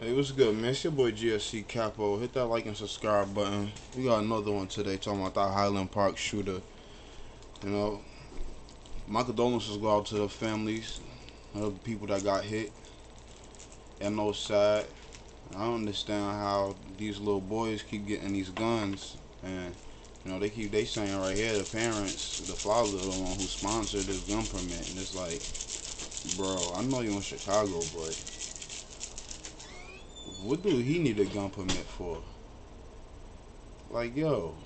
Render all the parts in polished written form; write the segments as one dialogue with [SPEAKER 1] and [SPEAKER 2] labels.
[SPEAKER 1] Hey, what's good, man? It's your boy GSECAPONE. Hit that like and subscribe button. We got another one today talking about that Highland Park shooter. You know, my condolences go out to the families of the people that got hit. I know it's sad. I don't understand how these little boys keep getting these guns, and they saying right here the parents, the father, the one who sponsored this gun permit, and it's like, bro, I know you in Chicago, but what do he need a gun permit for? Like, yo,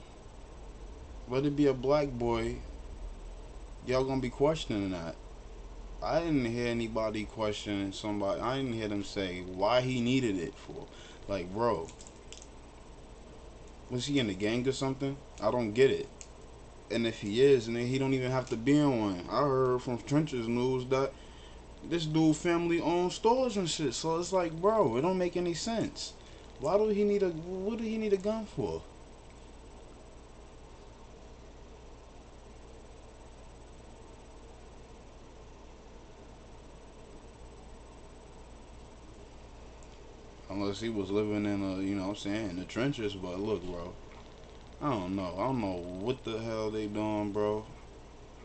[SPEAKER 1] let it be a black boy. Y'all gonna be questioning that. I didn't hear anybody questioning somebody. I didn't hear them say why he needed it for. Like, bro, was he in the gang or something? I don't get it. And if he is, then he don't even have to be in one. I heard from Trenches News that this dude family owns stores and shit. So it's like, bro, it don't make any sense. Why do he need a? What do he need a gun for? Unless he was living in a, what I'm saying, in the trenches. But look, bro, I don't know. I don't know what the hell they doing, bro.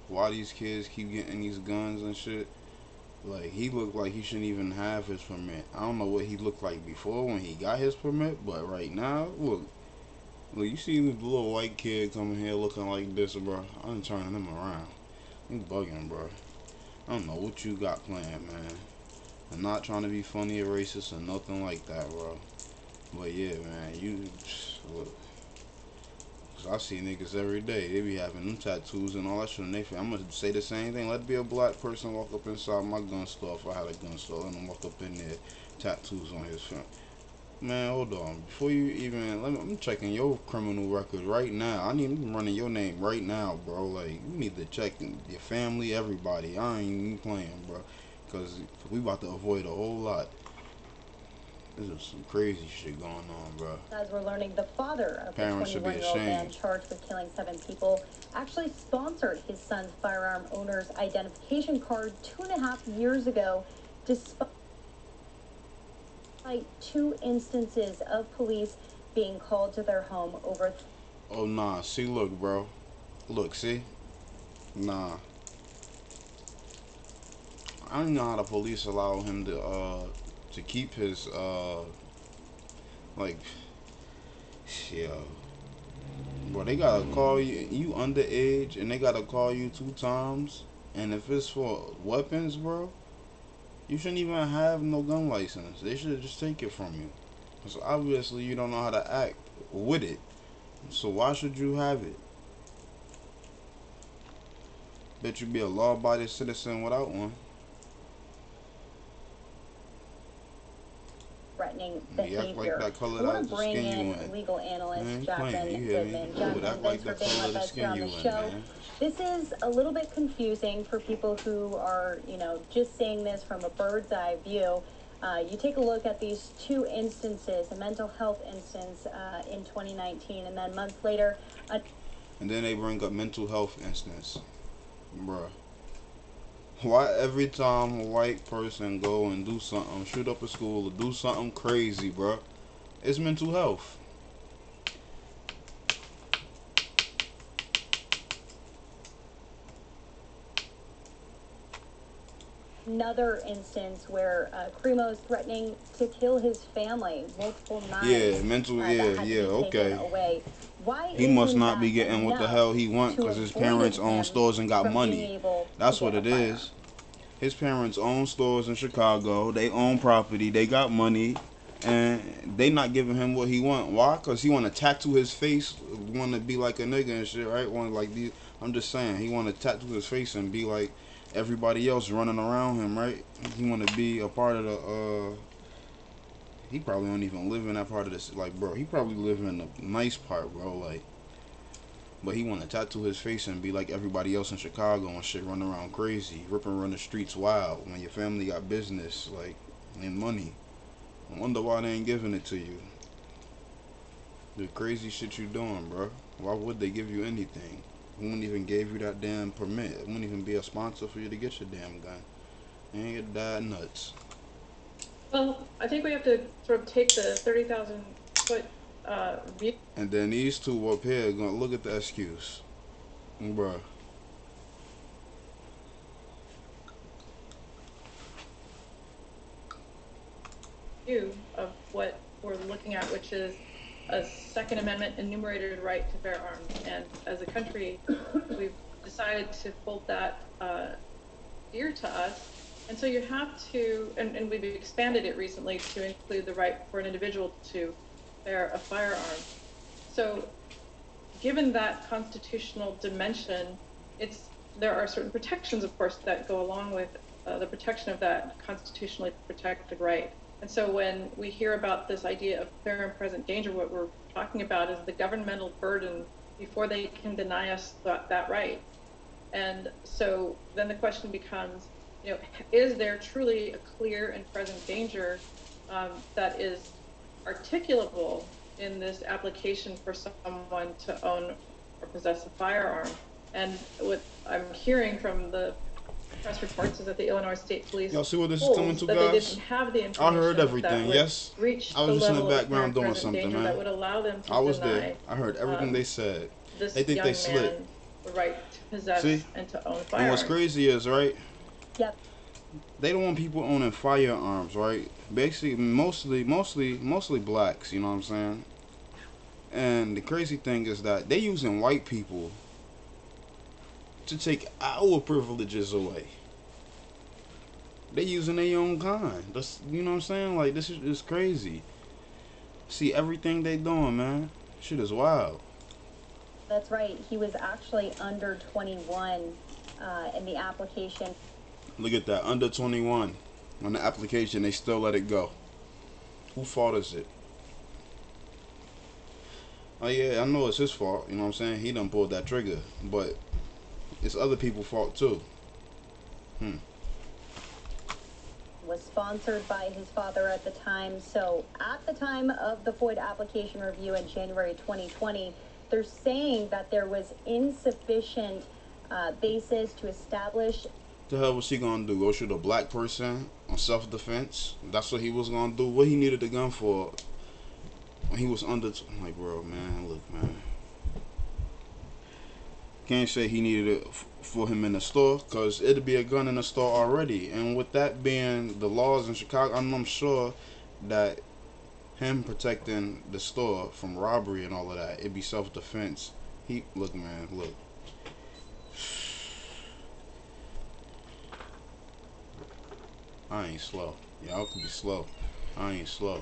[SPEAKER 1] Why these kids keep getting these guns and shit. Like, he looked like he shouldn't even have his permit. I don't know what he looked like before when he got his permit, but right now, look, you see the little white kid coming here looking like this, bro. I'm turning him around. You bugging, bro. I don't know what you got planned, man. I'm not trying to be funny or racist or nothing like that, bro. But yeah, man, look. Cause I see niggas every day. They be having them tattoos and all that shit. And I'm gonna say the same thing. Let be a black person walk up inside my gun store if I had a gun store, and walk up in there, tattoos on his front. Man, hold on. Before you even, I'm checking your criminal record right now. I'm running your name right now, bro. Like, you need to check your family, everybody. I ain't even playing, bro. Cause we about to avoid a whole lot. This is some crazy shit going on, bro.
[SPEAKER 2] As we're learning, the father of the
[SPEAKER 1] Parents should be
[SPEAKER 2] 21-year-old man
[SPEAKER 1] ashamed.
[SPEAKER 2] charged with killing 7 people actually sponsored his son's firearm owner's identification card 2.5 years ago, despite 2 instances of police being called to their home over.
[SPEAKER 1] Oh, nah. See, look, bro. Look, see? Nah. I don't know how the police allow him to keep his, like, yo. Bro, they gotta call you underage, and they gotta call you 2 times. And if it's for weapons, bro, you shouldn't even have no gun license. They should just take it from you. So obviously you don't know how to act with it. So why should you have it? Bet you be a law-abiding citizen without one.
[SPEAKER 2] Threatening
[SPEAKER 1] You act like
[SPEAKER 2] behavior.
[SPEAKER 1] that color
[SPEAKER 2] I want
[SPEAKER 1] that's
[SPEAKER 2] to
[SPEAKER 1] the
[SPEAKER 2] bring
[SPEAKER 1] skin you
[SPEAKER 2] in
[SPEAKER 1] in.
[SPEAKER 2] legal analyst
[SPEAKER 1] Man, you
[SPEAKER 2] Jacqueline
[SPEAKER 1] playing, you hear me?
[SPEAKER 2] Goodman.
[SPEAKER 1] You would
[SPEAKER 2] Jacqueline,
[SPEAKER 1] act like
[SPEAKER 2] thanks for
[SPEAKER 1] the
[SPEAKER 2] being
[SPEAKER 1] color of
[SPEAKER 2] with
[SPEAKER 1] the
[SPEAKER 2] us here
[SPEAKER 1] skin
[SPEAKER 2] on
[SPEAKER 1] you
[SPEAKER 2] the
[SPEAKER 1] in,
[SPEAKER 2] show.
[SPEAKER 1] man.
[SPEAKER 2] This is a little bit confusing for people who are, just seeing this from a bird's eye view. You take a look at these 2 instances, a mental health instance in 2019, and then months later,
[SPEAKER 1] And then they bring up mental health instance. Bruh. Why every time a white person go and do something, shoot up a school or do something crazy, bruh, it's mental health.
[SPEAKER 2] another instance where Cremo is threatening to kill his family, multiple knives
[SPEAKER 1] Yeah, mental,
[SPEAKER 2] that
[SPEAKER 1] yeah,
[SPEAKER 2] had to
[SPEAKER 1] yeah,
[SPEAKER 2] be taken
[SPEAKER 1] okay.
[SPEAKER 2] away. Why
[SPEAKER 1] He must
[SPEAKER 2] isn't
[SPEAKER 1] not be
[SPEAKER 2] that
[SPEAKER 1] getting what the
[SPEAKER 2] enough
[SPEAKER 1] hell he want
[SPEAKER 2] to
[SPEAKER 1] because his
[SPEAKER 2] avoid
[SPEAKER 1] parents own
[SPEAKER 2] him
[SPEAKER 1] stores and got
[SPEAKER 2] from being
[SPEAKER 1] money.
[SPEAKER 2] able to
[SPEAKER 1] That's
[SPEAKER 2] get
[SPEAKER 1] what
[SPEAKER 2] a
[SPEAKER 1] it
[SPEAKER 2] firearm?
[SPEAKER 1] is. His parents own stores in Chicago. They own property. They got money. And they not giving him what he want. Why? Because he want to tattoo his face, want to be like a nigga and shit, right? Want like these. I'm just saying, he want to tattoo his face and be like everybody else running around him, right? He want to be a part of the. He probably don't even live in that part of this. Like, bro, he probably live in the nice part, bro. Like, but he want to tattoo his face and be like everybody else in Chicago and shit, run around crazy, rip and run the streets wild when your family got business, like, and money. I wonder why they ain't giving it to you. The crazy shit you doing, bro. Why would they give you anything? Who wouldn't even gave you that damn permit? It wouldn't even be a sponsor for you to get your damn gun. You ain't get that nuts.
[SPEAKER 3] Well, I think we have to sort of take the 30,000 foot view.
[SPEAKER 1] And then these two up here gonna look at the excuse, bruh.
[SPEAKER 3] Of what we're looking at, which is a Second Amendment enumerated right to bear arms. And as a country, we've decided to hold that dear to us. And so you have to, and we've expanded it recently to include the right for an individual to bear a firearm. So given that constitutional dimension, there are certain protections, of course, that go along with the protection of that constitutionally protected right. And so when we hear about this idea of clear and present danger, what we're talking about is the governmental burden before they can deny us that right. And so then the question becomes, is there truly a clear and present danger that is articulable in this application for someone to own or possess a firearm? And what I'm hearing from the press reports is that the Illinois State Police
[SPEAKER 1] Y'all see what this is coming
[SPEAKER 3] holds
[SPEAKER 1] to,
[SPEAKER 3] that they
[SPEAKER 1] guys?
[SPEAKER 3] didn't have the
[SPEAKER 1] I
[SPEAKER 3] information
[SPEAKER 1] heard
[SPEAKER 3] that
[SPEAKER 1] everything.
[SPEAKER 3] would
[SPEAKER 1] Yes,
[SPEAKER 3] reach
[SPEAKER 1] I
[SPEAKER 3] the
[SPEAKER 1] was just in the
[SPEAKER 3] level of clear
[SPEAKER 1] background
[SPEAKER 3] and
[SPEAKER 1] doing
[SPEAKER 3] present
[SPEAKER 1] something,
[SPEAKER 3] danger that
[SPEAKER 1] man.
[SPEAKER 3] would allow them
[SPEAKER 1] I
[SPEAKER 3] to
[SPEAKER 1] was there.
[SPEAKER 3] deny
[SPEAKER 1] I heard everything they said. They
[SPEAKER 3] this
[SPEAKER 1] think they
[SPEAKER 3] young
[SPEAKER 1] slick.
[SPEAKER 3] man the right to
[SPEAKER 1] See?
[SPEAKER 3] possess and to own
[SPEAKER 1] And what's
[SPEAKER 3] firearms.
[SPEAKER 1] crazy is, right?
[SPEAKER 2] Yep.
[SPEAKER 1] They don't want people owning firearms, right? Basically, mostly blacks. You know what I'm saying? And the crazy thing is that they using white people to take our privileges away. They using their own kind. That's, you know what I'm saying? Like, this is just crazy. See everything they doing, man. Shit is wild.
[SPEAKER 2] That's right. He was actually under 21 in the application.
[SPEAKER 1] Look at that, under 21. On the application, they still let it go. Who fault is it? Oh yeah, I know it's his fault. You know what I'm saying? He done pulled that trigger, but it's other people's fault too.
[SPEAKER 2] Was sponsored by his father at the time. So at the time of the FOID application review in January 2020, they're saying that there was insufficient basis to establish.
[SPEAKER 1] The hell was he gonna do? Go shoot a black person on self-defense? That's what he was gonna do. What he needed the gun for? When he was under, like, bro, man, look, man. Can't say he needed it for him in the store, because it'd be a gun in the store already. And with that being the laws in Chicago, I'm sure that him protecting the store from robbery and all of that, it'd be self-defense. Look, man, look. I ain't slow. Y'all can be slow. I ain't slow.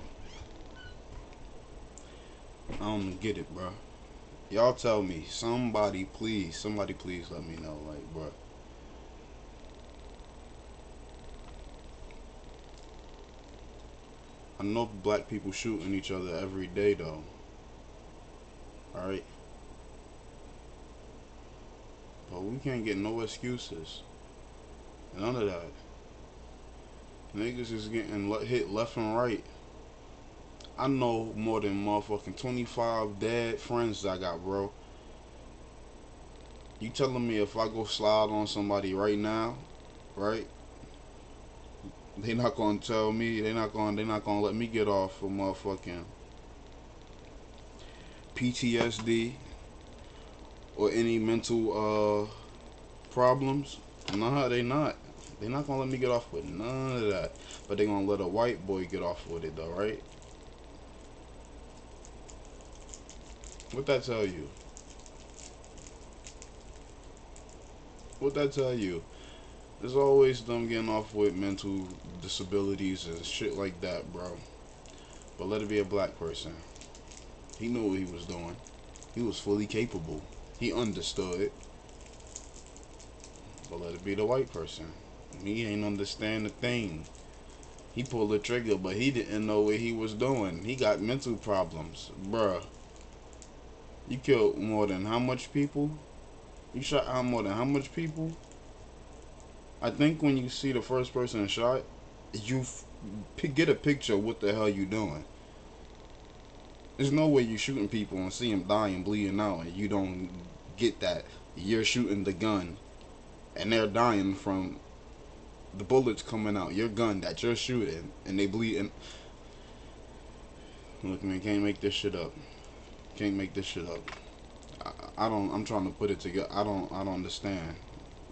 [SPEAKER 1] I don't get it, bro. Y'all tell me. Somebody please let me know. Like, bro. I know black people shooting each other every day, though. Alright? But we can't get no excuses. None of that. Niggas is getting hit left and right. I know more than motherfucking 25 dead friends I got, bro. You telling me if I go slide on somebody right now, right? They not gonna tell me. They not gonna let me get off of motherfucking PTSD or any mental problems. Nah, they not. They not gonna let me get off with none of that. But they gonna let a white boy get off with it, though, right? What that tell you? What that tell you? There's always them getting off with mental disabilities and shit like that, bro. But let it be a black person. He knew what he was doing. He was fully capable. He understood. But let it be the white person. He ain't understand the thing. He pulled the trigger, but he didn't know what he was doing. He got mental problems. Bruh. You killed more than how much people? You shot out more than how much people? I think when you see the first person shot, you get a picture of what the hell you doing. There's no way you shooting people and see them dying, bleeding out, and you don't get that. You're shooting the gun, and they're dying from the bullets coming out your gun that you're shooting, and they bleeding. Look, man, can't make this shit up. Can't make this shit up. I don't. I'm trying to put it together. I don't understand.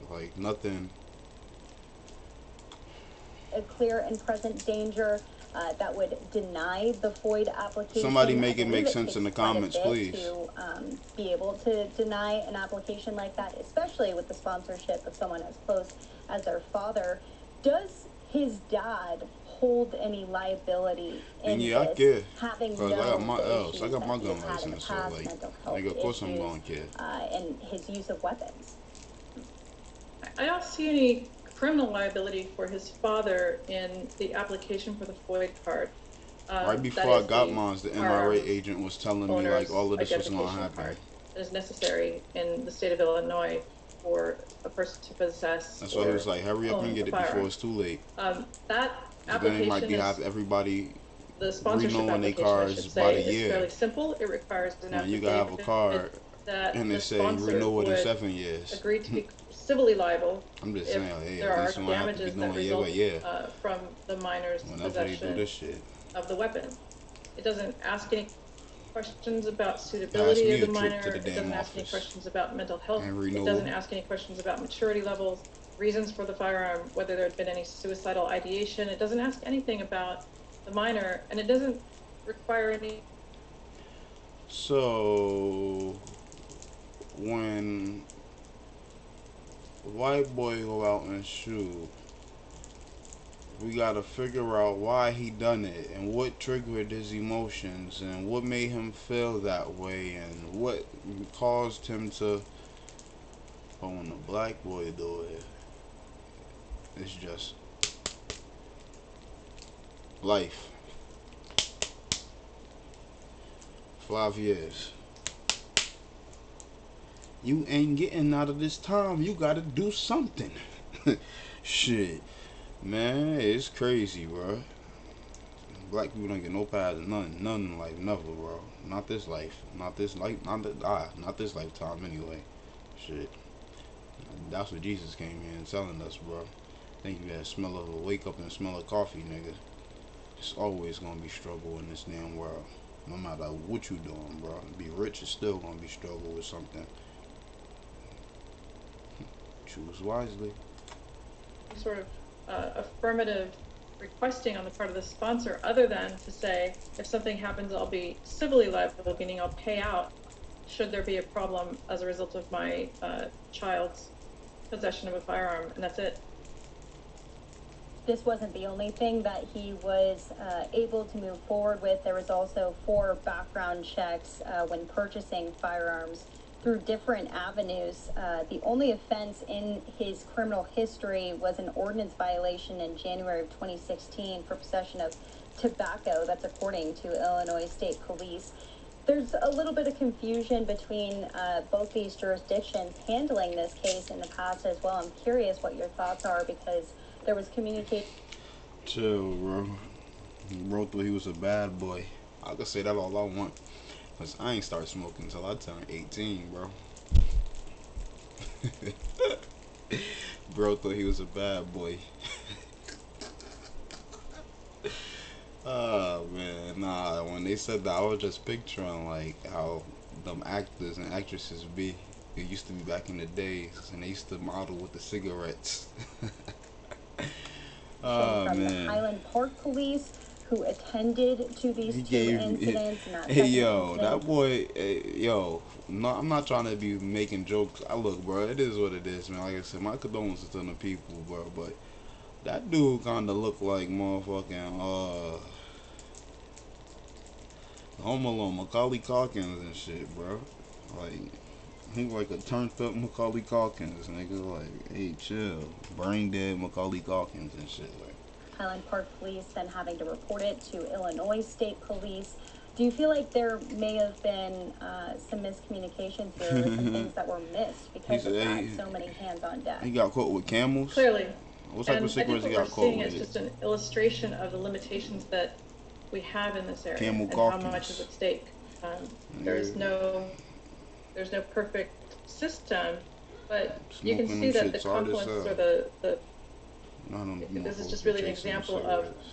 [SPEAKER 1] Like nothing.
[SPEAKER 2] A clear and present danger that would deny the FOID application.
[SPEAKER 1] Somebody make
[SPEAKER 2] I
[SPEAKER 1] it
[SPEAKER 2] believe
[SPEAKER 1] make sense in the
[SPEAKER 2] takes quite a
[SPEAKER 1] comments,
[SPEAKER 2] bit
[SPEAKER 1] please.
[SPEAKER 2] To be able to deny an application like that, especially with the sponsorship of someone as close as their father. Does his dad hold any liability in
[SPEAKER 1] And yeah, I
[SPEAKER 2] this,
[SPEAKER 1] care.
[SPEAKER 2] having
[SPEAKER 1] Cause I got
[SPEAKER 2] known
[SPEAKER 1] my
[SPEAKER 2] the
[SPEAKER 1] L's.
[SPEAKER 2] issues
[SPEAKER 1] I got
[SPEAKER 2] that
[SPEAKER 1] my
[SPEAKER 2] he
[SPEAKER 1] gun
[SPEAKER 2] has had in the
[SPEAKER 1] license, so
[SPEAKER 2] past,
[SPEAKER 1] like,
[SPEAKER 2] mental health
[SPEAKER 1] nigga, of course I'm
[SPEAKER 2] issues,
[SPEAKER 1] gonna care.
[SPEAKER 2] and his use of weapons?
[SPEAKER 3] I don't see any criminal liability for his father in the application for the FOID card.
[SPEAKER 1] Right before I got mine, the NRA agent was telling me like all of this was gonna happen.
[SPEAKER 3] That is necessary in the state of Illinois for a person to possess.
[SPEAKER 1] That's why he was like, hurry up and get it before it's too late.
[SPEAKER 3] That
[SPEAKER 1] Then they might
[SPEAKER 3] application
[SPEAKER 1] be have everybody
[SPEAKER 3] the sponsorship
[SPEAKER 1] renewing their
[SPEAKER 3] application, I
[SPEAKER 1] cars
[SPEAKER 3] should
[SPEAKER 1] by
[SPEAKER 3] say,
[SPEAKER 1] the
[SPEAKER 3] is
[SPEAKER 1] year.
[SPEAKER 3] fairly simple. It requires an
[SPEAKER 1] Now you gotta have a card
[SPEAKER 3] that
[SPEAKER 1] and
[SPEAKER 3] the
[SPEAKER 1] they say
[SPEAKER 3] sponsor
[SPEAKER 1] renew it in
[SPEAKER 3] would
[SPEAKER 1] 7 years.
[SPEAKER 3] agree to be civilly liable
[SPEAKER 1] I'm just
[SPEAKER 3] if
[SPEAKER 1] saying, hey,
[SPEAKER 3] there
[SPEAKER 1] at
[SPEAKER 3] are
[SPEAKER 1] least you don't have to be
[SPEAKER 3] damages that
[SPEAKER 1] doing year by
[SPEAKER 3] result
[SPEAKER 1] year.
[SPEAKER 3] from the minor's
[SPEAKER 1] Whenever they do
[SPEAKER 3] possession
[SPEAKER 1] this shit.
[SPEAKER 3] of the weapon. It doesn't ask any questions about
[SPEAKER 1] Ask
[SPEAKER 3] suitability
[SPEAKER 1] me
[SPEAKER 3] of
[SPEAKER 1] a
[SPEAKER 3] the
[SPEAKER 1] trip
[SPEAKER 3] minor.
[SPEAKER 1] to the
[SPEAKER 3] It
[SPEAKER 1] damn
[SPEAKER 3] doesn't ask any
[SPEAKER 1] office
[SPEAKER 3] questions about mental health.
[SPEAKER 1] and
[SPEAKER 3] It
[SPEAKER 1] renewal.
[SPEAKER 3] doesn't ask any questions about maturity levels, reasons for the firearm, whether there had been any suicidal ideation. It doesn't ask anything about the minor, and it doesn't require any.
[SPEAKER 1] So when white boy go out and shoot, we gotta figure out why he done it and what triggered his emotions and what made him feel that way and what caused him to. But when a black boy do it, it's just life. 5 years. You ain't getting out of this time. You gotta do something. Shit. Man, it's crazy, bro. Black people don't get no pads, none in life, never, bro. Not this life, not this life, not this lifetime anyway. Shit, that's what Jesus came here and telling us, bro. Think you had smell of a wake up and smell of coffee, nigga. It's always gonna be struggle in this damn world, no matter what you doing, bro. Be rich is still gonna be struggle with something. Choose wisely.
[SPEAKER 3] Sort of affirmative requesting on the part of the sponsor, other than to say, if something happens, I'll be civilly liable, meaning I'll pay out should there be a problem as a result of my child's possession of a firearm, and that's it.
[SPEAKER 2] This wasn't the only thing that he was able to move forward with. There was also 4 background checks when purchasing firearms through different avenues. The only offense in his criminal history was an ordinance violation in January of 2016 for possession of tobacco. That's according to Illinois State Police. There's a little bit of confusion between both these jurisdictions handling this case in the past as well. I'm curious what your thoughts are, because there was communication.
[SPEAKER 1] Chill, bro. Bro thought he was a bad boy. I could say that all I want. Cause I ain't start smoking until I turned 18, bro. Bro thought he was a bad boy. Oh man, nah. When they said that, I was just picturing like how them actors and actresses be. It used to be back in the days, and they used to model with the cigarettes. Oh
[SPEAKER 2] From
[SPEAKER 1] man.
[SPEAKER 2] the Highland Park Police, who attended to these
[SPEAKER 1] He
[SPEAKER 2] 2
[SPEAKER 1] gave
[SPEAKER 2] incidents.
[SPEAKER 1] hey yo, that boy, yo, no, I'm not trying to be making jokes. I look, bro, it is what it is, man. Like I said, my condolences to the people, bro. But that dude kind of looked like motherfucking Home Alone, Macaulay Culkin and shit, bro. Like he like a turned up Macaulay Culkin, nigga. Like, hey, chill, brain dead Macaulay Culkin and shit, like.
[SPEAKER 2] Highland Park Police then having to report it to Illinois State Police. Do you feel like there may have been some miscommunications here, or some things that were missed because of that? So many hands on deck.
[SPEAKER 1] He got caught with Camels?
[SPEAKER 3] Clearly.
[SPEAKER 1] What type of cigarettes he got caught with?
[SPEAKER 3] It's just an illustration of the limitations that we have in this area
[SPEAKER 1] Camel
[SPEAKER 3] and
[SPEAKER 1] Calkins.
[SPEAKER 3] how much is at stake. There's no perfect system, but you can see that the confluence or the
[SPEAKER 1] I don't know
[SPEAKER 3] This is
[SPEAKER 1] folks
[SPEAKER 3] just
[SPEAKER 1] be
[SPEAKER 3] really an
[SPEAKER 1] chasing them
[SPEAKER 3] example of
[SPEAKER 1] cigarettes.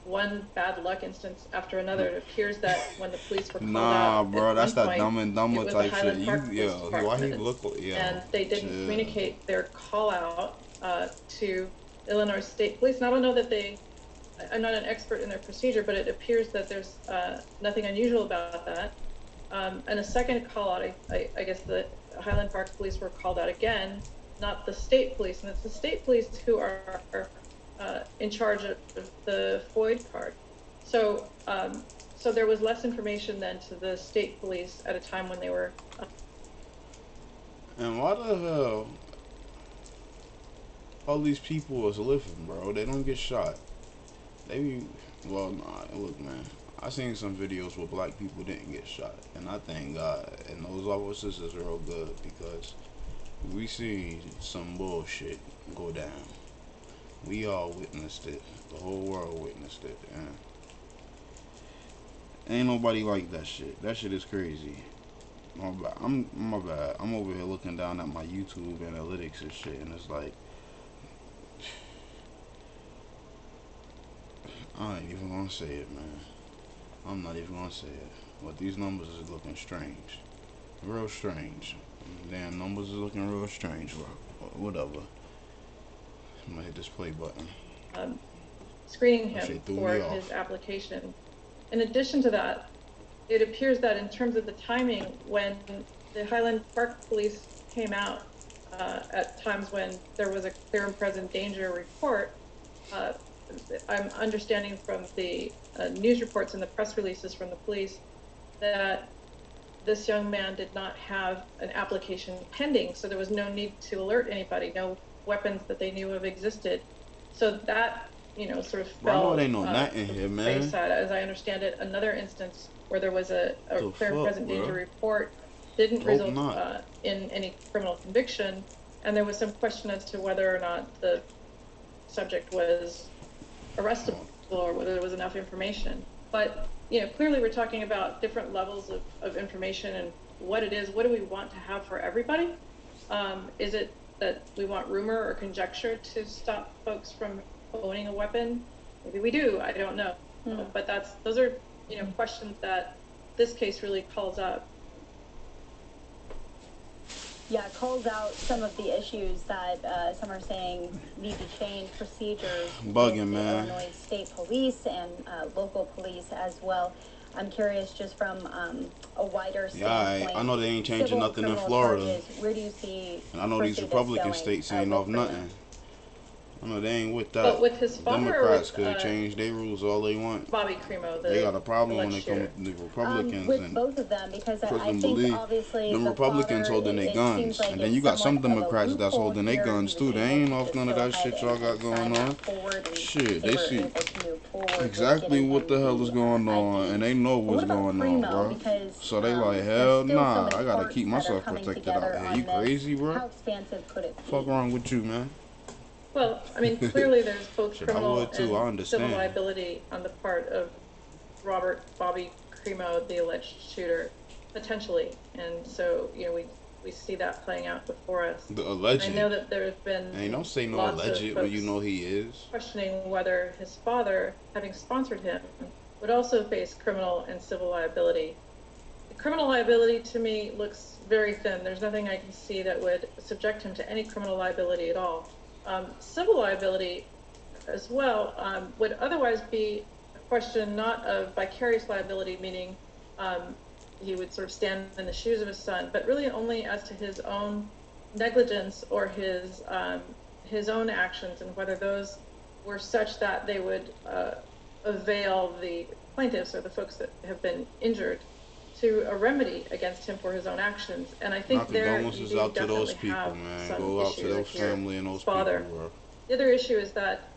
[SPEAKER 3] one bad luck instance after another. It appears that when the police were called
[SPEAKER 1] Nah,
[SPEAKER 3] out
[SPEAKER 1] bro,
[SPEAKER 3] at
[SPEAKER 1] that's
[SPEAKER 3] one
[SPEAKER 1] that
[SPEAKER 3] point,
[SPEAKER 1] dumb and
[SPEAKER 3] it
[SPEAKER 1] dumber
[SPEAKER 3] was the
[SPEAKER 1] type shit.
[SPEAKER 3] Highland
[SPEAKER 1] You,
[SPEAKER 3] Park Police
[SPEAKER 1] yo, why he
[SPEAKER 3] Department,
[SPEAKER 1] look, yo,
[SPEAKER 3] and they didn't
[SPEAKER 1] chill.
[SPEAKER 3] communicate their call out to Illinois State Police. And I don't know that I'm not an expert in their procedure, but it appears that there's nothing unusual about that. And a second call out, I guess the Highland Park Police were called out again, not the state police. And it's the state police who are in charge of the FOID card. So, so there was less information than to the state police at a time when they were.
[SPEAKER 1] And why the hell all these people is living, bro? They don't get shot. They be, well, nah, look, man. I seen some videos where black people didn't get shot, and I thank God. And those officers is real good because we see some bullshit go down. We all witnessed it. The whole world witnessed it, and ain't nobody like that shit. That shit is crazy. My bad. I'm over here looking down at my YouTube analytics and shit, and it's like, I ain't even gonna say it, man. I'm not even gonna say it. But these numbers is looking strange. Real strange. Damn, numbers is looking real strange, bro. Whatever. I'm gonna hit this play button.
[SPEAKER 3] Screening
[SPEAKER 1] That
[SPEAKER 3] him
[SPEAKER 1] shit threw
[SPEAKER 3] for
[SPEAKER 1] me off.
[SPEAKER 3] his application. In addition to that, it appears that in terms of the timing, when the Highland Park Police came out at times when there was a clear and present danger report, I'm understanding from the news reports and the press releases from the police that this young man did not have an application pending, so there was no need to alert anybody, no weapons that they knew of existed. So that, sort of
[SPEAKER 1] Bro, I know
[SPEAKER 3] fell
[SPEAKER 1] it ain't no nothing here, man.
[SPEAKER 3] wayside. As I understand it, another instance where there was a clear and present danger
[SPEAKER 1] bro?
[SPEAKER 3] report didn't
[SPEAKER 1] Hope
[SPEAKER 3] result
[SPEAKER 1] not.
[SPEAKER 3] in any criminal conviction, and there was some question as to whether or not the subject was arrestable or whether there was enough information. But clearly we're talking about different levels of information and what it is. What do we want to have for everybody? Is it that we want rumor or conjecture to stop folks from owning a weapon? Maybe we do. I don't know. But those are questions that this case really calls up.
[SPEAKER 2] Yeah, it calls out some of the issues that some are saying need to change procedures
[SPEAKER 1] Bugging,
[SPEAKER 2] with the
[SPEAKER 1] man.
[SPEAKER 2] Illinois State Police and local police as well. I'm curious, just from a wider standpoint.
[SPEAKER 1] Yeah, I know they ain't changing
[SPEAKER 2] civil and
[SPEAKER 1] nothing in
[SPEAKER 2] criminal
[SPEAKER 1] Florida.
[SPEAKER 2] charges, where do you see?
[SPEAKER 1] And I know these
[SPEAKER 2] foresee this
[SPEAKER 1] Republican
[SPEAKER 2] going,
[SPEAKER 1] states ain't off
[SPEAKER 2] locally?
[SPEAKER 1] nothing. I know they ain't with that.
[SPEAKER 3] But with his father
[SPEAKER 1] Democrats
[SPEAKER 3] or
[SPEAKER 1] could
[SPEAKER 3] with
[SPEAKER 1] change their rules all they want.
[SPEAKER 3] Bobby Crimo,
[SPEAKER 1] They
[SPEAKER 3] the
[SPEAKER 1] got a problem when
[SPEAKER 3] alleged
[SPEAKER 1] they come
[SPEAKER 3] shooter?
[SPEAKER 1] with the Republicans
[SPEAKER 2] With
[SPEAKER 1] and
[SPEAKER 2] both of them, because I
[SPEAKER 1] couldn't
[SPEAKER 2] think
[SPEAKER 1] believe
[SPEAKER 2] obviously
[SPEAKER 1] them
[SPEAKER 2] the
[SPEAKER 1] Republicans
[SPEAKER 2] father,
[SPEAKER 1] holding their
[SPEAKER 2] it seems
[SPEAKER 1] guns.
[SPEAKER 2] like
[SPEAKER 1] And then
[SPEAKER 2] it's
[SPEAKER 1] you got some
[SPEAKER 2] somewhat of a
[SPEAKER 1] Democrats that's
[SPEAKER 2] loophole
[SPEAKER 1] holding their
[SPEAKER 2] here.
[SPEAKER 1] guns
[SPEAKER 2] He
[SPEAKER 1] too.
[SPEAKER 2] was
[SPEAKER 1] They
[SPEAKER 2] able
[SPEAKER 1] ain't
[SPEAKER 2] to
[SPEAKER 1] off
[SPEAKER 2] just
[SPEAKER 1] none of
[SPEAKER 2] go
[SPEAKER 1] that
[SPEAKER 2] ahead
[SPEAKER 1] shit y'all got
[SPEAKER 2] and sign
[SPEAKER 1] going on.
[SPEAKER 2] that forward, and
[SPEAKER 1] Shit,
[SPEAKER 2] they
[SPEAKER 1] they
[SPEAKER 2] were
[SPEAKER 1] see
[SPEAKER 2] able to move forward with
[SPEAKER 1] exactly
[SPEAKER 2] getting
[SPEAKER 1] what
[SPEAKER 2] him
[SPEAKER 1] the hell is
[SPEAKER 2] the
[SPEAKER 1] going on,
[SPEAKER 2] ID.
[SPEAKER 1] and they know
[SPEAKER 2] But what
[SPEAKER 1] what's
[SPEAKER 2] about
[SPEAKER 1] going on,
[SPEAKER 2] Primo?
[SPEAKER 1] bro.
[SPEAKER 2] Because
[SPEAKER 1] So they like,
[SPEAKER 2] there's
[SPEAKER 1] hell
[SPEAKER 2] still so
[SPEAKER 1] nah,
[SPEAKER 2] many
[SPEAKER 1] I gotta
[SPEAKER 2] parts
[SPEAKER 1] keep
[SPEAKER 2] that are
[SPEAKER 1] myself
[SPEAKER 2] coming
[SPEAKER 1] protected out
[SPEAKER 2] together
[SPEAKER 1] here.
[SPEAKER 2] on
[SPEAKER 1] You
[SPEAKER 2] this.
[SPEAKER 1] crazy, bro?
[SPEAKER 2] How expansive could it
[SPEAKER 1] Fuck
[SPEAKER 2] be?
[SPEAKER 1] wrong with you, man?
[SPEAKER 3] Well, I mean, clearly there's both
[SPEAKER 1] Shit, I
[SPEAKER 3] criminal
[SPEAKER 1] would too.
[SPEAKER 3] and
[SPEAKER 1] I
[SPEAKER 3] civil
[SPEAKER 1] understand.
[SPEAKER 3] liability on the part of Bobby Crimo, the alleged shooter, potentially. And so, we see that playing out before us.
[SPEAKER 1] The
[SPEAKER 3] I
[SPEAKER 1] alleged.
[SPEAKER 3] know that there have been
[SPEAKER 1] Ain't don't say no
[SPEAKER 3] lots of
[SPEAKER 1] alleged when you
[SPEAKER 3] folks
[SPEAKER 1] know he is.
[SPEAKER 3] questioning whether his father, having sponsored him, would also face criminal and civil liability. The criminal liability to me looks very thin. There's nothing I can see that would subject him to any criminal liability at all. Civil liability as well would otherwise be a question not of vicarious liability, meaning he would sort of stand in the shoes of his son, but really only as to his own negligence or his own actions, and whether those were such that they would avail the plaintiffs or the folks that have been injured to a remedy against him for his own actions. And I
[SPEAKER 1] My
[SPEAKER 3] think there you
[SPEAKER 1] condolences
[SPEAKER 3] do
[SPEAKER 1] out to those
[SPEAKER 3] definitely
[SPEAKER 1] people,
[SPEAKER 3] have
[SPEAKER 1] man.
[SPEAKER 3] some
[SPEAKER 1] Go out to
[SPEAKER 3] issue
[SPEAKER 1] their
[SPEAKER 3] with your
[SPEAKER 1] family and those people,
[SPEAKER 3] father.
[SPEAKER 1] bro.
[SPEAKER 3] The other issue is that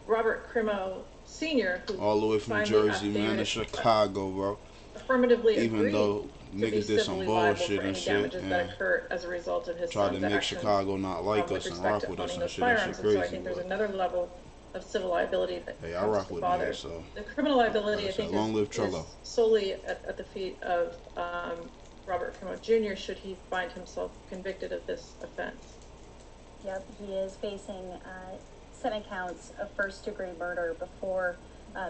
[SPEAKER 3] Robert Crimo Sr., who
[SPEAKER 1] All the way from
[SPEAKER 3] signed the
[SPEAKER 1] Jersey, man, to
[SPEAKER 3] affidavit,
[SPEAKER 1] Chicago, bro.
[SPEAKER 3] affirmatively
[SPEAKER 1] Even
[SPEAKER 3] agreed
[SPEAKER 1] though
[SPEAKER 3] to be
[SPEAKER 1] niggas did some
[SPEAKER 3] civilly liable
[SPEAKER 1] bullshit
[SPEAKER 3] for
[SPEAKER 1] and
[SPEAKER 3] any
[SPEAKER 1] shit,
[SPEAKER 3] damages that
[SPEAKER 1] and
[SPEAKER 3] occur as a result of his
[SPEAKER 1] tried to
[SPEAKER 3] son's
[SPEAKER 1] make
[SPEAKER 3] actions
[SPEAKER 1] Chicago not like
[SPEAKER 3] with
[SPEAKER 1] us and
[SPEAKER 3] respect
[SPEAKER 1] rock
[SPEAKER 3] to
[SPEAKER 1] with us
[SPEAKER 3] owning
[SPEAKER 1] and
[SPEAKER 3] those
[SPEAKER 1] shit. That shit
[SPEAKER 3] firearms. And so I
[SPEAKER 1] crazy,
[SPEAKER 3] think there's
[SPEAKER 1] but
[SPEAKER 3] another level of civil liability that
[SPEAKER 1] hey, I
[SPEAKER 3] comes
[SPEAKER 1] rock
[SPEAKER 3] to
[SPEAKER 1] with
[SPEAKER 3] father.
[SPEAKER 1] niggas, so
[SPEAKER 3] The criminal liability,
[SPEAKER 1] like I
[SPEAKER 3] I
[SPEAKER 1] said,
[SPEAKER 3] think,
[SPEAKER 1] long live
[SPEAKER 3] is
[SPEAKER 1] Trello.
[SPEAKER 3] solely at the feet of Robert Crimo Jr. should he find himself convicted of this offense.
[SPEAKER 2] Yep, he is facing 7 counts of first-degree murder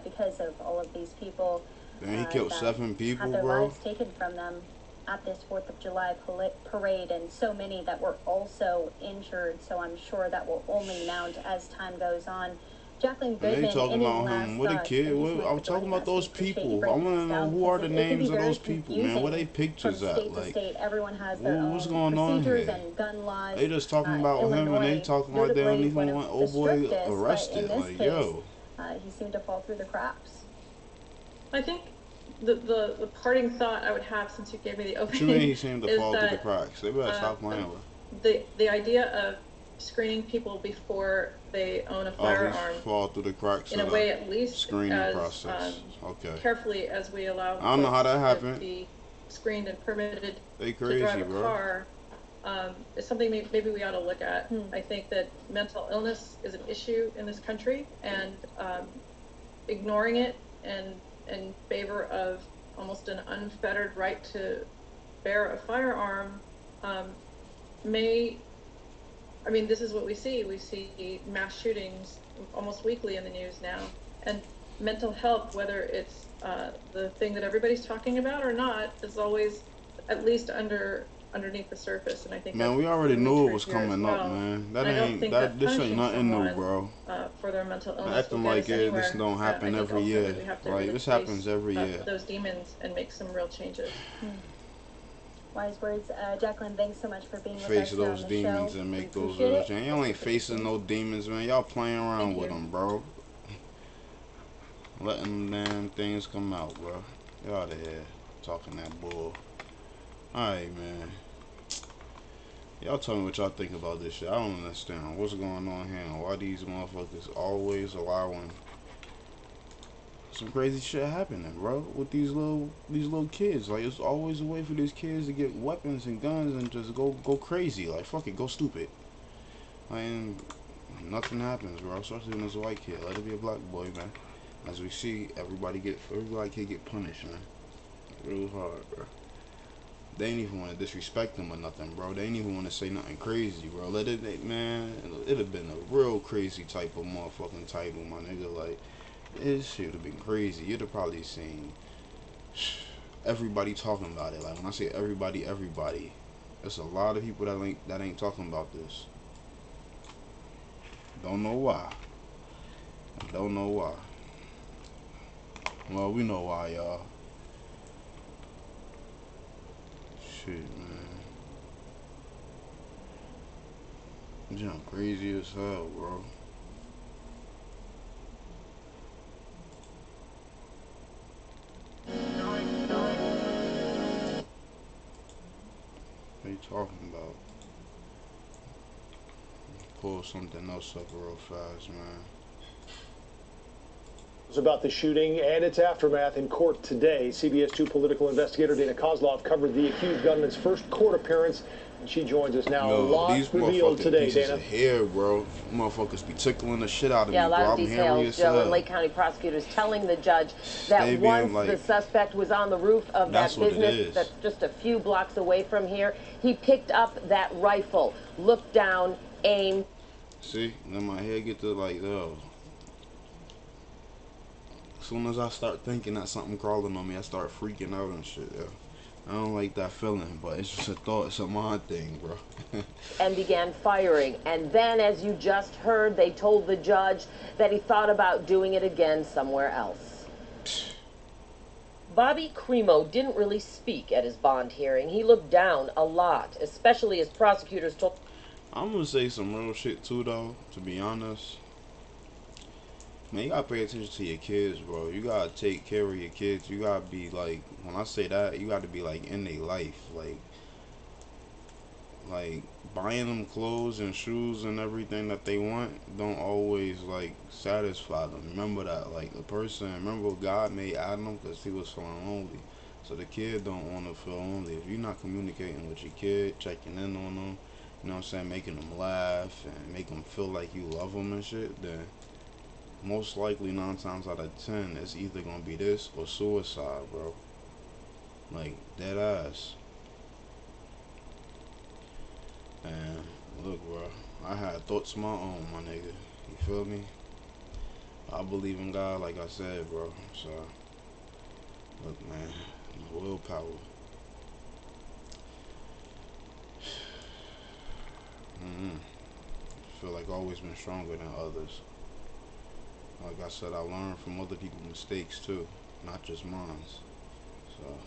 [SPEAKER 2] because of all of these people
[SPEAKER 1] Then he killed
[SPEAKER 2] that
[SPEAKER 1] 7 people,
[SPEAKER 2] had their
[SPEAKER 1] bro.
[SPEAKER 2] lives taken from them at this 4th of July parade, and so many that were also injured. So I'm sure that will only mount as time goes on. Jacqueline
[SPEAKER 1] And they
[SPEAKER 2] Goodman,
[SPEAKER 1] talking
[SPEAKER 2] any
[SPEAKER 1] about
[SPEAKER 2] last
[SPEAKER 1] him with a
[SPEAKER 2] thoughts?
[SPEAKER 1] kid.
[SPEAKER 2] Thank you so much
[SPEAKER 1] I'm
[SPEAKER 2] for
[SPEAKER 1] talking
[SPEAKER 2] joining
[SPEAKER 1] about
[SPEAKER 2] us. We
[SPEAKER 1] those
[SPEAKER 2] appreciate you
[SPEAKER 1] people. I
[SPEAKER 2] breaking
[SPEAKER 1] want
[SPEAKER 2] this
[SPEAKER 1] to know
[SPEAKER 2] down
[SPEAKER 1] who are
[SPEAKER 2] because
[SPEAKER 1] the
[SPEAKER 2] it can be
[SPEAKER 1] names of
[SPEAKER 2] very
[SPEAKER 1] those people, man. Where they
[SPEAKER 2] confusing from
[SPEAKER 1] pictures at?
[SPEAKER 2] state to
[SPEAKER 1] Like,
[SPEAKER 2] state. Everyone has their
[SPEAKER 1] what's
[SPEAKER 2] own
[SPEAKER 1] going on
[SPEAKER 2] procedures
[SPEAKER 1] here?
[SPEAKER 2] and gun laws.
[SPEAKER 1] They just talking about him, and they
[SPEAKER 2] Illinois,
[SPEAKER 1] talking like they don't
[SPEAKER 2] notably one
[SPEAKER 1] even
[SPEAKER 2] of
[SPEAKER 1] want
[SPEAKER 2] the
[SPEAKER 1] old boy
[SPEAKER 2] strictest, but in
[SPEAKER 1] arrested.
[SPEAKER 2] this
[SPEAKER 1] Like,
[SPEAKER 2] case,
[SPEAKER 1] yo,
[SPEAKER 2] he seemed to fall through the cracks.
[SPEAKER 3] I think the parting thought I would have, since you gave me the
[SPEAKER 1] what you mean
[SPEAKER 3] opening,
[SPEAKER 1] he seemed to
[SPEAKER 3] is
[SPEAKER 1] fall through the
[SPEAKER 3] that
[SPEAKER 1] cracks? They better
[SPEAKER 3] um,
[SPEAKER 1] stop playing with.
[SPEAKER 3] the idea of screening people before they own a
[SPEAKER 1] Oh, he's
[SPEAKER 3] firearm,
[SPEAKER 1] fall through the cracks
[SPEAKER 3] in
[SPEAKER 1] of
[SPEAKER 3] a
[SPEAKER 1] the
[SPEAKER 3] way at least
[SPEAKER 1] screening
[SPEAKER 3] as
[SPEAKER 1] process. Okay,
[SPEAKER 3] carefully as we allow
[SPEAKER 1] I don't know how
[SPEAKER 3] folks
[SPEAKER 1] that
[SPEAKER 3] to
[SPEAKER 1] happened.
[SPEAKER 3] be screened and permitted
[SPEAKER 1] They
[SPEAKER 3] to drive
[SPEAKER 1] crazy,
[SPEAKER 3] a
[SPEAKER 1] bro.
[SPEAKER 3] car, is something maybe we ought to look at.
[SPEAKER 2] Hmm.
[SPEAKER 3] I think that mental illness is an issue in this country, and ignoring it and in favor of almost an unfettered right to bear a firearm may, I mean, this is what we see. We see mass shootings almost weekly in the news now. And mental health, whether it's the thing that everybody's talking about or not, is always at least underneath the surface. And I think
[SPEAKER 1] Man,
[SPEAKER 3] that's
[SPEAKER 1] we already
[SPEAKER 3] really
[SPEAKER 1] knew it
[SPEAKER 3] true
[SPEAKER 1] was
[SPEAKER 3] here as
[SPEAKER 1] coming up,
[SPEAKER 3] well.
[SPEAKER 1] man.
[SPEAKER 3] And
[SPEAKER 1] That
[SPEAKER 3] I don't
[SPEAKER 1] ain't
[SPEAKER 3] think that
[SPEAKER 1] this ain't
[SPEAKER 3] punishing
[SPEAKER 1] nothing new,
[SPEAKER 3] someone
[SPEAKER 1] bro.
[SPEAKER 3] for their mental illness will
[SPEAKER 1] Acting
[SPEAKER 3] get
[SPEAKER 1] like
[SPEAKER 3] us
[SPEAKER 1] this
[SPEAKER 3] anywhere.
[SPEAKER 1] don't
[SPEAKER 3] I
[SPEAKER 1] happen
[SPEAKER 3] think
[SPEAKER 1] every
[SPEAKER 3] ultimately
[SPEAKER 1] year.
[SPEAKER 3] we have to
[SPEAKER 1] Like
[SPEAKER 3] really
[SPEAKER 1] this
[SPEAKER 3] face
[SPEAKER 1] happens every year.
[SPEAKER 3] those demons and make some real changes.
[SPEAKER 2] Wise words. Jacqueline, thanks so much for being with
[SPEAKER 1] Face
[SPEAKER 2] us here on
[SPEAKER 1] those
[SPEAKER 2] the
[SPEAKER 1] demons
[SPEAKER 2] show.
[SPEAKER 1] and
[SPEAKER 2] We
[SPEAKER 1] make those
[SPEAKER 2] appreciate
[SPEAKER 1] real
[SPEAKER 2] it.
[SPEAKER 1] change. Y'all ain't facing no demons, man. Y'all playing around
[SPEAKER 3] Thank
[SPEAKER 1] with
[SPEAKER 3] you.
[SPEAKER 1] them, bro. Letting them damn things come out, bro. Y'all out of here talking that bull. Alright, man. Y'all tell me what y'all think about this shit. I don't understand what's going on here and why these motherfuckers always allowing some crazy shit happening, bro, with these little kids. Like, it's always a way for these kids to get weapons and guns and just go crazy. Like, fuck it, go stupid. And nothing happens, bro. Especially when it's a white kid. Let it be a black boy, man. As we see, every black kid get punished, man. Real hard, bro. They ain't even want to disrespect them or nothing, bro. They ain't even want to say nothing crazy, bro. Man, it'd have been a real crazy type of motherfucking title, my nigga. Like, this shit would have been crazy. You'd have probably seen everybody talking about it. Like, when I say everybody, there's a lot of people that ain't talking about this. Don't know why. Don't know why. Well, we know why, y'all. Shit, man. Jump crazy as hell, bro. What you talking about? Pull something else up real fast, man.
[SPEAKER 4] About the shooting and its aftermath in court today. CBS 2 political investigator Dana Kozlov covered the accused gunman's first court appearance, and she joins us now.
[SPEAKER 1] Yo,
[SPEAKER 4] A lot
[SPEAKER 1] these
[SPEAKER 4] revealed
[SPEAKER 1] motherfucking
[SPEAKER 4] today,
[SPEAKER 1] pieces
[SPEAKER 4] Dana.
[SPEAKER 1] of hair, bro. Motherfuckers be tickling the shit out of me,
[SPEAKER 5] Yeah, a lot
[SPEAKER 1] bro.
[SPEAKER 5] of
[SPEAKER 1] I'm hairy
[SPEAKER 5] details,
[SPEAKER 1] as
[SPEAKER 5] Joe, and
[SPEAKER 1] hell.
[SPEAKER 5] Lake County prosecutors telling the judge that
[SPEAKER 1] They being
[SPEAKER 5] once
[SPEAKER 1] like,
[SPEAKER 5] the suspect was on the roof of
[SPEAKER 1] that's
[SPEAKER 5] that
[SPEAKER 1] what it
[SPEAKER 5] business
[SPEAKER 1] is.
[SPEAKER 5] that's just a few blocks away from here, he picked up that rifle, looked down, aimed.
[SPEAKER 1] See? Then my head get to like, oh. As soon as I start thinking that something crawling on me, I start freaking out and shit, yo. I don't like that feeling, but it's just a thought. It's a mind thing, bro.
[SPEAKER 5] And began firing. And then, as you just heard, they told the judge that he thought about doing it again somewhere else. Bobby Cremo didn't really speak at his bond hearing. He looked down a lot, especially as prosecutors told.
[SPEAKER 1] I'm gonna say some real shit too, though, to be honest. Man, you gotta pay attention to your kids, bro. You gotta take care of your kids. You gotta be like, when I say that, you gotta be like in their life. Like buying them clothes and shoes and everything that they want don't always like satisfy them. Remember that. Like the person, remember God made Adam because he was feeling lonely. So the kid don't want to feel lonely. If you're not communicating with your kid, checking in on them, you know what I'm saying, making them laugh and make them feel like you love them and shit, then most likely 9 times out of 10 it's either gonna be this or suicide, bro. Like dead ass. And look, bro, I had thoughts of my own, my nigga. You feel me? I believe in God, like I said, bro. So, look, man, willpower. Feel like I've always been stronger than others. Like I said, I learned from other people's mistakes too, not just mine. So.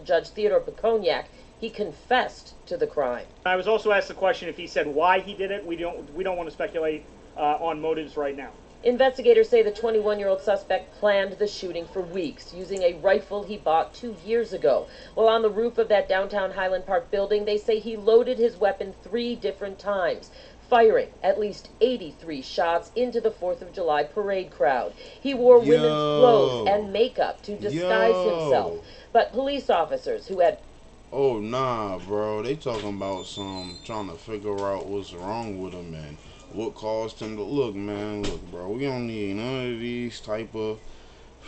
[SPEAKER 5] Judge Theodore Paconiak, he confessed to the crime.
[SPEAKER 6] I was also asked the question if he said why he did it. We don't want to speculate on motives right now.
[SPEAKER 5] Investigators say the 21-year-old suspect planned the shooting for weeks using a rifle he bought 2 years ago. While on the roof of that downtown Highland Park building, they say he loaded his weapon 3 different times, firing at least 83 shots into the 4th of July parade crowd. He wore women's clothes and makeup to disguise himself. But police officers who had...
[SPEAKER 1] Oh, nah, bro. They talking about trying to figure out what's wrong with him and what caused him to... Look, man, look, bro. We don't need none of these type of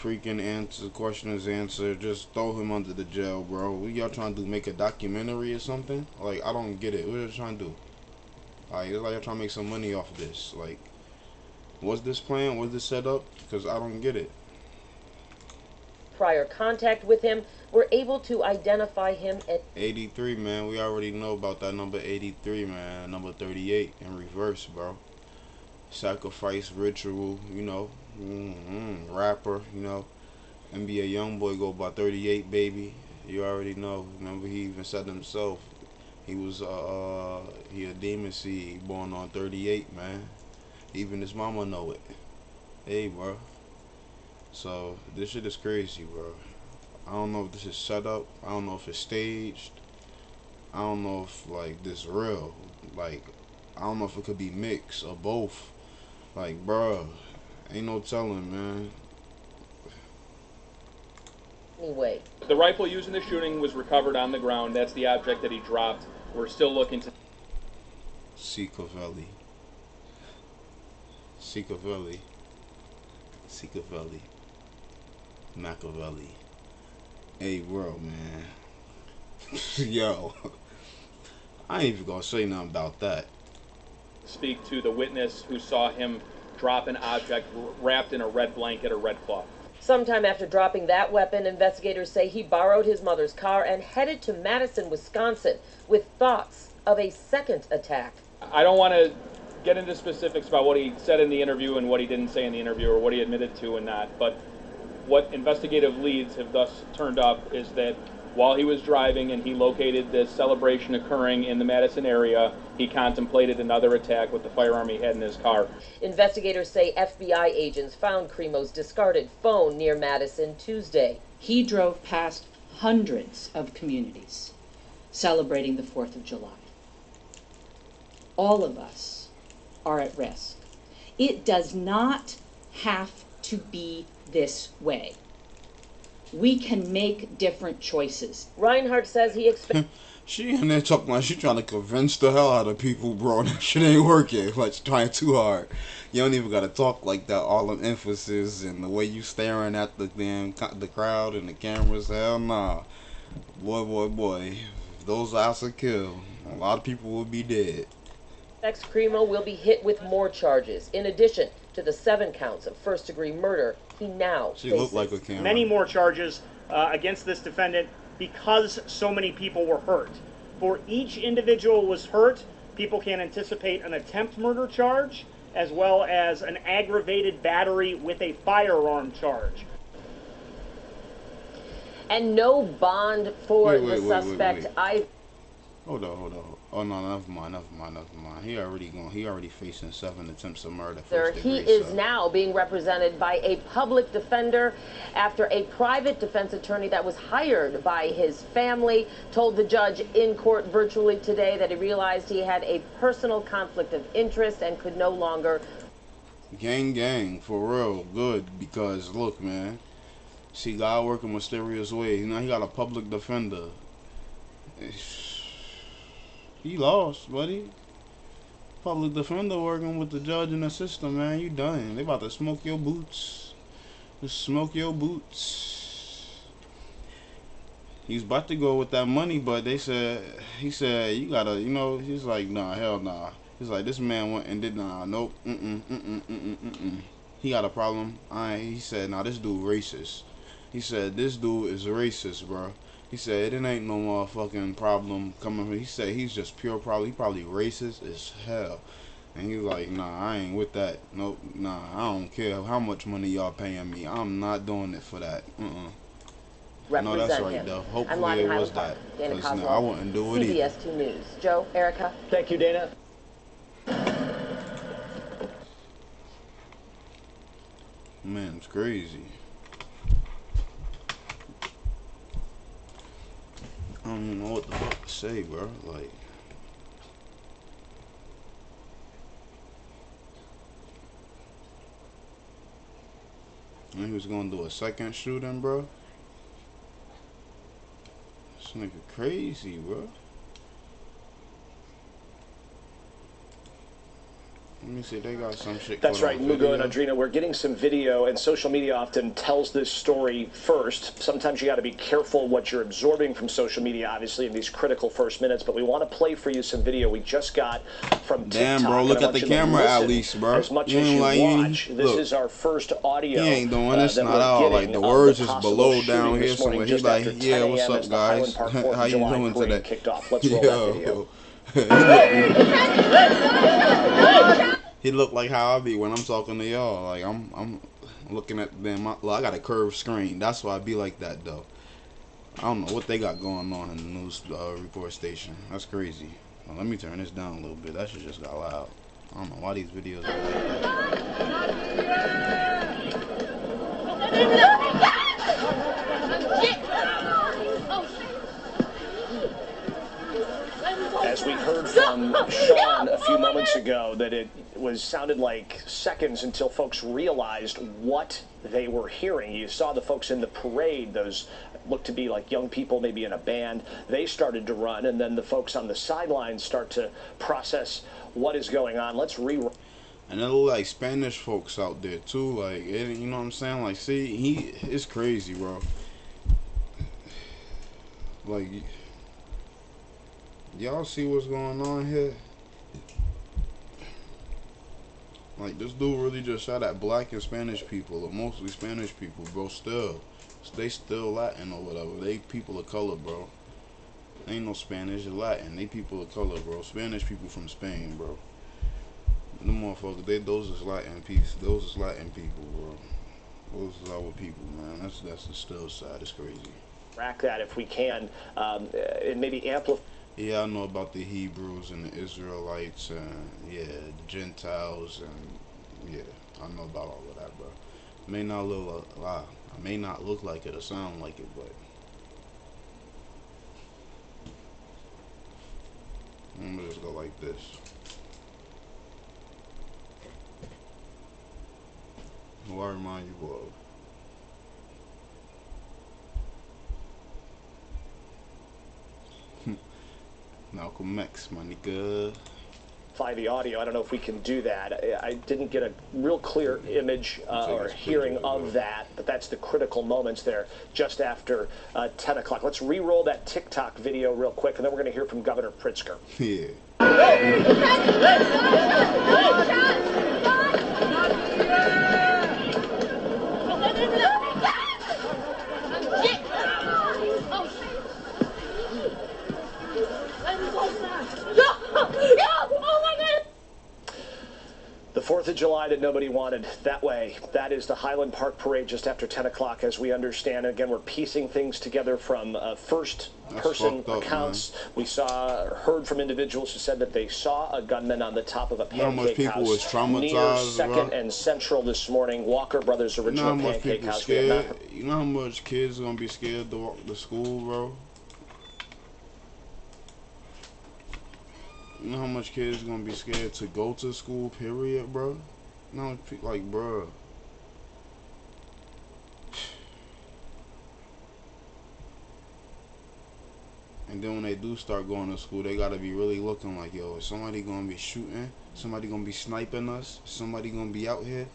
[SPEAKER 1] freaking questions answered. Just throw him under the jail, bro. What y'all trying to do? Make a documentary or something? Like, I don't get it. What are you trying to do? Like, it's like y'all trying to make some money off of this. Like, what's this plan? What's this set up? Because I don't get it.
[SPEAKER 5] Prior contact with him were able to identify him at
[SPEAKER 1] 83, man. We already know about that number 83, man. Number 38 in reverse, bro. Sacrifice ritual, you know. Rapper, you know. NBA Youngboy go by 38, baby. You already know. Remember, he even said himself. He was he a demon seed born on 38, man. Even his mama know it. Hey, bro. So this shit is crazy, bro. I don't know if this is set up. I don't know if it's staged. I don't know if like this real. Like, I don't know if it could be mixed or both. Like, bro, ain't no telling, man.
[SPEAKER 5] anyway.
[SPEAKER 7] The rifle used in the shooting was recovered on the ground. That's the object that he dropped. We're still looking to...
[SPEAKER 1] Secavelli. Machiavelli. Hey, bro, man. Yo. I ain't even gonna say nothing about that.
[SPEAKER 7] Speak to the witness who saw him drop an object wrapped in a red blanket or red cloth.
[SPEAKER 5] Sometime after dropping that weapon, investigators say he borrowed his mother's car and headed to Madison, Wisconsin, with thoughts of a second attack.
[SPEAKER 7] I don't want to get into specifics about what he said in the interview and what he didn't say in the interview, or what he admitted to and not, but what investigative leads have thus turned up is that while he was driving and he located this celebration occurring in the Madison area, he contemplated another attack with the firearm he had in his car.
[SPEAKER 5] Investigators say FBI agents found Cremo's discarded phone near Madison Tuesday.
[SPEAKER 8] He drove past hundreds of communities celebrating the 4th of July. All of us are at risk. It does not have to be this way. We can make different choices.
[SPEAKER 5] Reinhardt says he expects...
[SPEAKER 1] She in there talking like she trying to convince the hell out of people, bro. That shit ain't working. Like, she's trying too hard. You don't even gotta talk like that. All them emphasis and the way you staring at the crowd and the cameras. Hell nah. Boy. If those eyes are killed, a lot of people will be dead.
[SPEAKER 5] Cremo will be hit with more charges. In addition to the 7 counts of first-degree murder, he now
[SPEAKER 1] She
[SPEAKER 5] faces
[SPEAKER 1] looked like a camera.
[SPEAKER 6] Many more charges against this defendant because so many people were hurt. For each individual was hurt, people can anticipate an attempt murder charge as well as an aggravated battery with a firearm charge.
[SPEAKER 5] And no bond for the suspect.
[SPEAKER 1] Hold on. Oh no, never mind. He already facing 7 attempts of murder.
[SPEAKER 5] He is now being represented by a public defender after a private defense attorney that was hired by his family told the judge in court virtually today that he realized he had a personal conflict of interest and could no longer.
[SPEAKER 1] Gang, for real, good, because look, man, see God working mysterious ways. You know, he got a public defender. He lost, buddy. Public defender working with the judge and the system, man. You done. They about to smoke your boots. Just smoke your boots. He's about to go with that money, but he said, you gotta, he's like, nah, hell nah. He's like, this man went and did, nah, nope, he got a problem. He said, nah, this dude racist. He said, this dude is racist, bro. He said, it ain't no motherfucking problem coming from, he said, he's just pure problem. He probably racist as hell. And he's like, nah, I ain't with that. Nope, nah, I don't care how much money y'all paying me. I'm not doing it for that. No, that's right, though. Hopefully it was that. Because I wouldn't do it either.
[SPEAKER 5] CBS 2 News. Joe, Erica.
[SPEAKER 4] Thank you, Dana.
[SPEAKER 1] Man, it's crazy. I don't even know what the fuck to say, bro. Like, he was gonna do a second shooting, bro. This nigga crazy, bro. Let me see, they got some shit.
[SPEAKER 4] That's right, Mugo and
[SPEAKER 1] video.
[SPEAKER 4] Audrina. We're getting some video, and social media often tells this story first. Sometimes you got to be careful what you're absorbing from social media, obviously, in these critical first minutes. But we want to play for you some video we just got from TikTok.
[SPEAKER 1] Damn, bro, look at the camera at least, bro.
[SPEAKER 4] As much as you watch, this is our first audio.
[SPEAKER 1] He ain't doing this, not all. Like, the words is below down here somewhere. He's like, yeah, what's up, guys? How you doing today?
[SPEAKER 4] Kicked off. Let's roll that video.
[SPEAKER 1] He looked like how I be when I'm talking to y'all. Like, I'm looking at them. I got a curved screen. That's why I be like that, though. I don't know what they got going on in the news report station. That's crazy. Well, let me turn this down a little bit. That shit just got loud. I don't know why these videos are like that.
[SPEAKER 4] As we heard from Sean a few moments ago, that it sounded like seconds until folks realized what they were hearing. You saw the folks in the parade, those looked to be like young people, maybe in a band. They started to run, and then the folks on the sidelines start to process what is going on. Let's re-run.
[SPEAKER 1] And there look like Spanish folks out there too. Like, you know what I'm saying? Like, see, it's crazy, bro. Like, y'all see what's going on here? Like, this dude really just shot at black and Spanish people, or mostly Spanish people, bro. They still Latin or whatever. They people of color, bro. Ain't no Spanish or Latin. They people of color, bro. Spanish people from Spain, bro. Them motherfuckers, those is Latin people. Those is Latin people, bro. Those is our people, man. That's the still side. It's crazy.
[SPEAKER 4] Track that if we can, and maybe amplify.
[SPEAKER 1] Yeah, I know about the Hebrews and the Israelites and, yeah, the Gentiles and, yeah, I know about all of that, bro. May not look I may not look like it or sound like it, but I'm gonna just go like this. Who I remind you of? Malcolm X, my nigga.
[SPEAKER 4] The audio. I don't know if we can do that. I didn't get a real clear image or hearing of that, but that's the critical moments there just after 10 o'clock. Let's re-roll that TikTok video real quick, and then we're going to hear from Governor Pritzker.
[SPEAKER 1] Yeah.
[SPEAKER 4] The 4th of July that nobody wanted that way. That is the Highland Park Parade just after 10 o'clock, as we understand. Again, we're piecing things together from first-person accounts. Man. We heard from individuals who said that they saw a gunman on the top of a pancake house
[SPEAKER 1] was traumatized,
[SPEAKER 4] near 2nd and Central this morning. Walker Brothers' original pancake house.
[SPEAKER 1] Scared? You know how much kids are going to be scared to walk to school, bro? You know how much kids gonna be scared to go to school, period, bro? No, like, bro. And then when they do start going to school, they gotta be really looking like, yo, is somebody gonna be shooting? Somebody gonna be sniping us? Somebody gonna be out here?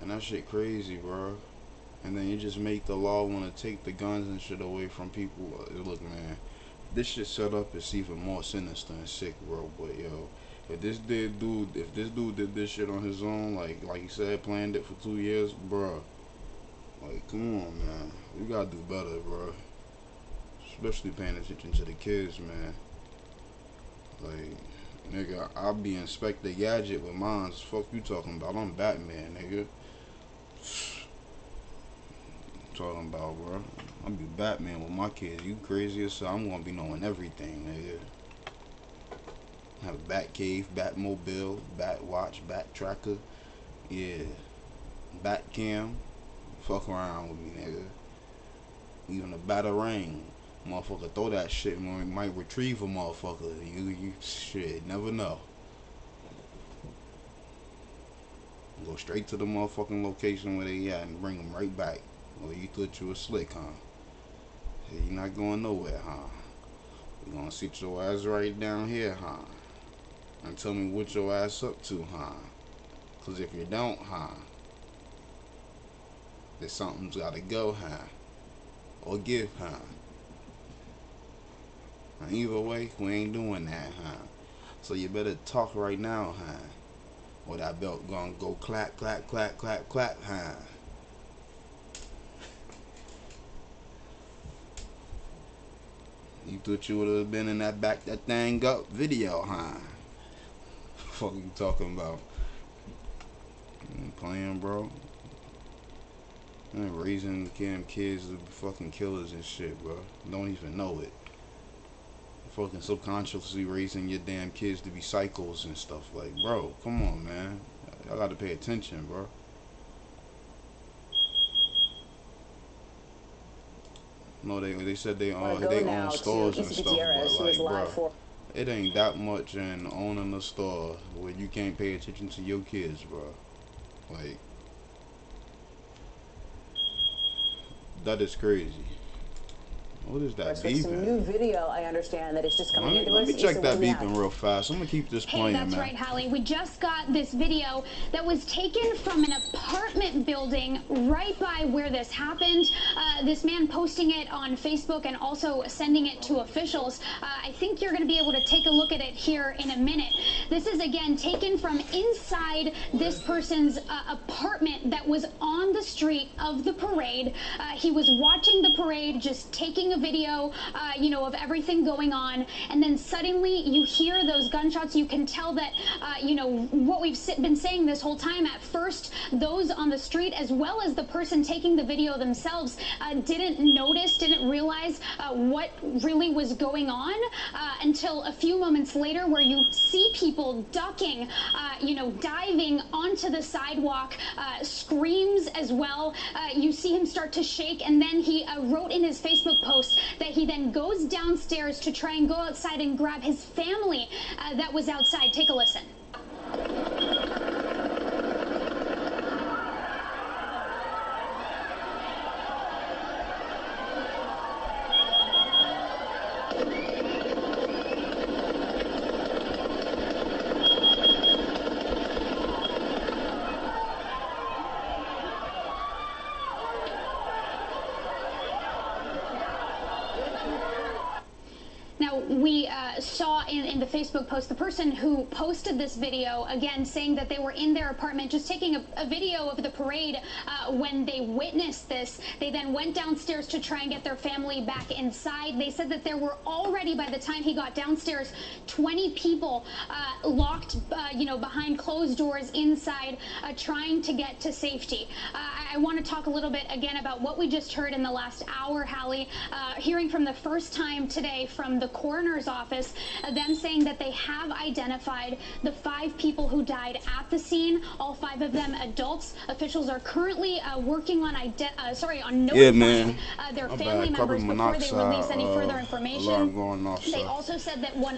[SPEAKER 1] And that shit crazy, bro. and then you just make the law want to take the guns and shit away from people. Look, man, this shit set up is even more sinister and sick, bro. But yo, if this dude did this shit on his own, like he said, planned it for 2 years, bro. Like, come on, man, we gotta do better, bro. Especially paying attention to the kids, man. Like, nigga, I'll be Inspector Gadget with mine. Fuck you talking about? I'm Batman, nigga. Talking about, bro. I'll be Batman with my kids. You crazy as hell? I'm gonna be knowing everything, nigga. Have a Bat Cave, Batmobile, Bat Watch, Bat Tracker. Yeah. Bat Cam. Fuck around with me, nigga. Even a Batarang. Motherfucker, throw that shit, man. Might retrieve a motherfucker. You shit, never know. Go straight to the motherfucking location where they at and bring them right back. Well, you thought you was slick, huh? Hey, you not going nowhere, huh? You gonna sit your ass right down here, huh? And tell me what your ass up to, huh? Cause if you don't, huh? Then something's gotta go, huh? Or give, huh? And either way, we ain't doing that, huh? So you better talk right now, huh? Or that belt gonna go clap, clap, clap, clap, clap, huh? You thought you would have been in that back that thing up video, huh? Fuck you talking about? You ain't playing, bro. You ain't raising them kids to be fucking killers and shit, bro. Don't even know it. Fucking subconsciously raising your damn kids to be psychos and stuff. Like, bro, come on, man. Y'all gotta pay attention, bro. No, they said they own stores and stuff, but like, bro, it ain't that much in owning a store where you can't pay attention to your kids, bro. Like, that is crazy. What is that beeping?
[SPEAKER 9] Some new video, I understand that it's just coming into us.
[SPEAKER 1] Let me check that beeping real fast. I'm gonna keep this playing,
[SPEAKER 10] man. Hey, that's right, Hallie. We just got this video that was taken from an apartment building right by where this happened. This man posting it on Facebook and also sending it to officials. I think you're going to be able to take a look at it here in a minute. This is, again, taken from inside this person's apartment that was on the street of the parade. He was watching the parade, just taking a video, of everything going on, and then suddenly you hear those gunshots. You can tell that, what we've been saying this whole time. At first, those on the street, as well as the person taking the video themselves, didn't notice, didn't realize what really was going on until a few moments later, where you see people ducking, diving onto the sidewalk, screams as well. You see him start to shake, and then he wrote in his Facebook post that he then goes downstairs to try and go outside and grab his family that was outside. Take a listen. We saw in the Facebook post the person who posted this video, again, saying that they were in their apartment just taking a video of the parade when they witnessed this. They then went downstairs to try and get their family back inside. They said that there were already, by the time he got downstairs, 20 people locked, behind closed doors inside, trying to get to safety. I want to talk a little bit again about what we just heard in the last hour, Hallie, hearing from the first time today from the coroner's office, them saying that they have identified the 5 people who died at the scene, all 5 of them adults. Officials are currently working on notifying their family members before they release any further information. They also said that one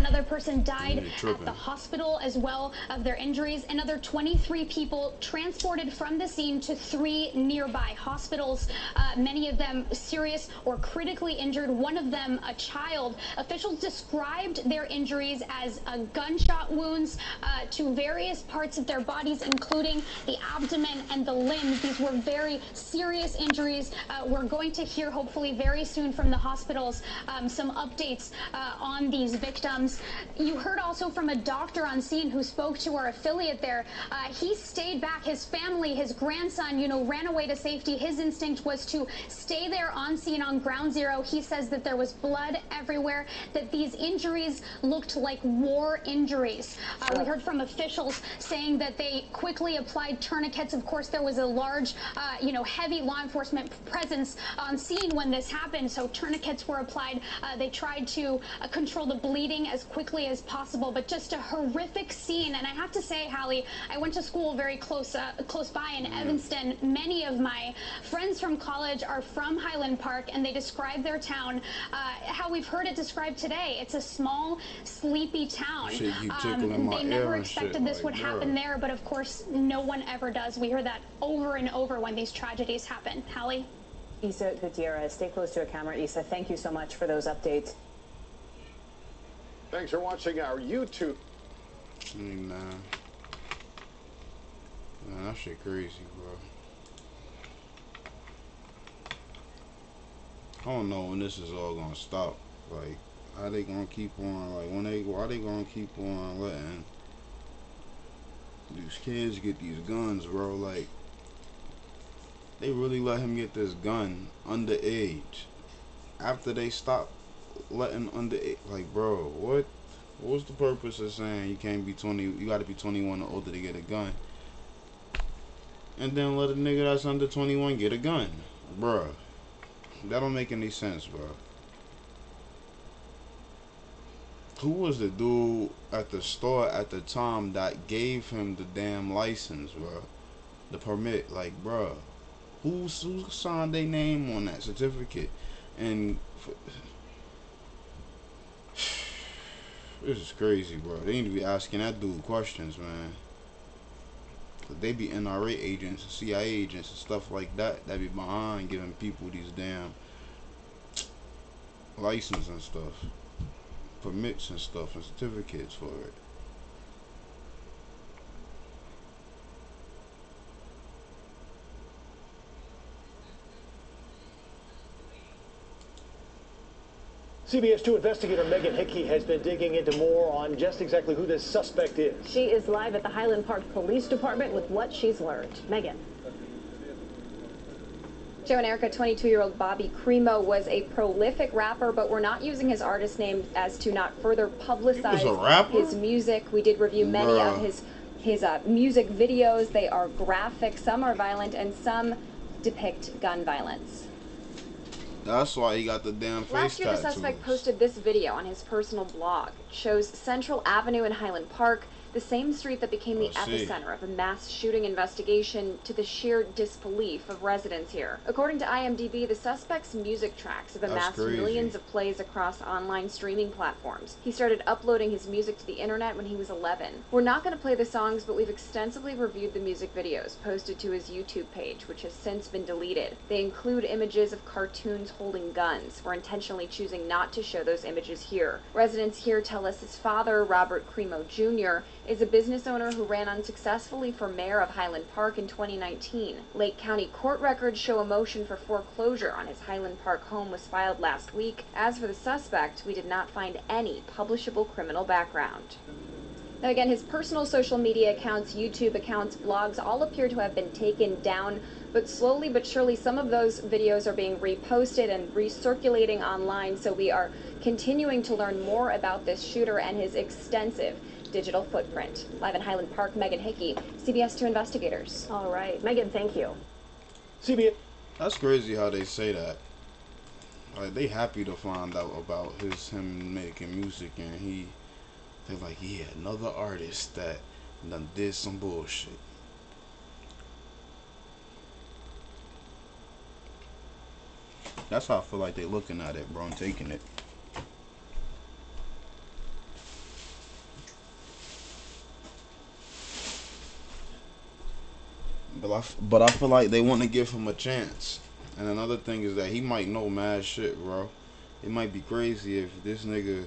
[SPEAKER 10] other person died at the hospital as well of their injuries. Another 23 people transported from the scene to 3 nearby hospitals, many of them serious or critically injured, one of them a child. Officials described their injuries as gunshot wounds to various parts of their bodies, including the abdomen and the limbs. These were very serious injuries. We're going to hear hopefully very soon from the hospitals some updates on these victims. You heard also from a doctor on scene who spoke to our affiliate there. He stayed back. His family, his grandson, ran away to safety. His instinct was to stay there on scene on ground zero. He says that there was blood everywhere, that these injuries looked like war injuries. We heard from officials saying that they quickly applied tourniquets. Of course, there was a large, heavy law enforcement presence on scene when this happened, so tourniquets were applied. They tried to control the bleeding as quickly as possible, but just a horrific scene. And I have to say, Hallie, I went to school very close by in Evanston. Many of my friends from college are from Highland Park, and they describe their town how we've heard it described today. It's a small, sleepy town. They never expected this would happen there, but of course, no one ever does. We hear that over and over when these tragedies happen. Hallie?
[SPEAKER 9] Issa Gutierrez, stay close to a camera. Issa, thank you so much for those updates.
[SPEAKER 11] Thanks for watching our YouTube.
[SPEAKER 1] Man, that shit crazy, bro. I don't know when this is all gonna stop. Like, how they gonna keep on? Like, why they gonna keep on letting these kids get these guns, bro? Like, they really let him get this gun underage after they stopped letting underage. Like, bro, what was the purpose of saying you can't be 20? You got to be 21 or older to get a gun, and then let a nigga that's under 21 get a gun, bro? That don't make any sense, bro. Who was the dude at the store at the time that gave him the damn license, bro? The permit, like, bro. Who signed their name on that certificate? And this is crazy, bro. They need to be asking that dude questions, man. They be NRA agents and CIA agents and stuff like that. That be behind giving people these damn license and stuff, permits and stuff, and certificates for it.
[SPEAKER 4] CBS 2 investigator Megan Hickey has been digging into more on just exactly who this suspect is.
[SPEAKER 9] She is live at the Highland Park Police Department with what she's learned. Megan.
[SPEAKER 12] Joe and Erica, 22-year-old Bobby Cremo was a prolific rapper, but we're not using his artist name as to not further publicize his music. We did review many of his music videos. They are graphic, some are violent, and some depict gun violence.
[SPEAKER 1] That's why he got the damn face
[SPEAKER 12] Last year, the suspect posted this video on his personal blog. It shows Central Avenue in Highland Park, the same street that became the epicenter of a mass shooting investigation, to the sheer disbelief of residents here. According to IMDb, the suspect's music tracks have amassed millions of plays across online streaming platforms. He started uploading his music to the internet when he was 11. We're not going to play the songs, but we've extensively reviewed the music videos posted to his YouTube page, which has since been deleted. They include images of cartoons holding guns. We're intentionally choosing not to show those images here. Residents here tell us his father, Robert Cremo Jr., is a business owner who ran unsuccessfully for mayor of Highland Park in 2019. Lake County court records show a motion for foreclosure on his Highland Park home was filed last week. As for the suspect, we did not find any publishable criminal background. Now again, his personal social media accounts, YouTube accounts, blogs, all appear to have been taken down, but slowly but surely some of those videos are being reposted and recirculating online, so we are continuing to learn more about this shooter and his extensive digital footprint. Live in Highland Park, Megan Hickey, CBS 2 investigators.
[SPEAKER 9] All right, Megan, thank you.
[SPEAKER 4] CBS.
[SPEAKER 1] That's crazy how they say that. Like, they happy to find out about him making music, and they're like, yeah, another artist that done did some bullshit. That's how I feel like they looking at it, bro, and taking it. But I feel like they want to give him a chance. And another thing is that he might know mad shit, bro. it might be crazy if this nigga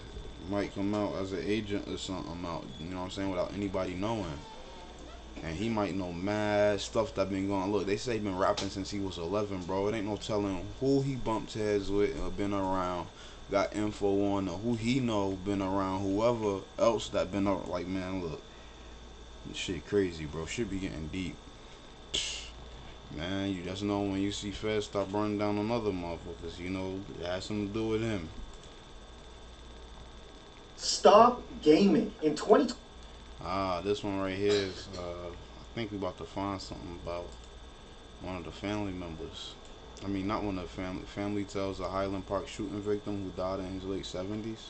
[SPEAKER 1] might come out as an agent or something out, you know what I'm saying, without anybody knowing. And he might know mad stuff that been going on. Look, they say he been rapping since he was 11, bro. It ain't no telling who he bumped heads with or been around, got info on, or who he know been around, whoever else that been around. Like, man, look, this shit crazy, bro. Shit be getting deep. Man, you just know when you see Feds start burning down on other motherfuckers, you know, it has something to do with him.
[SPEAKER 11] Stop gaming. In 2020.
[SPEAKER 1] This one right here is, I think we about to find something about one of the family members. I mean, not one of the family tells a Highland Park shooting victim who died in his late 70s.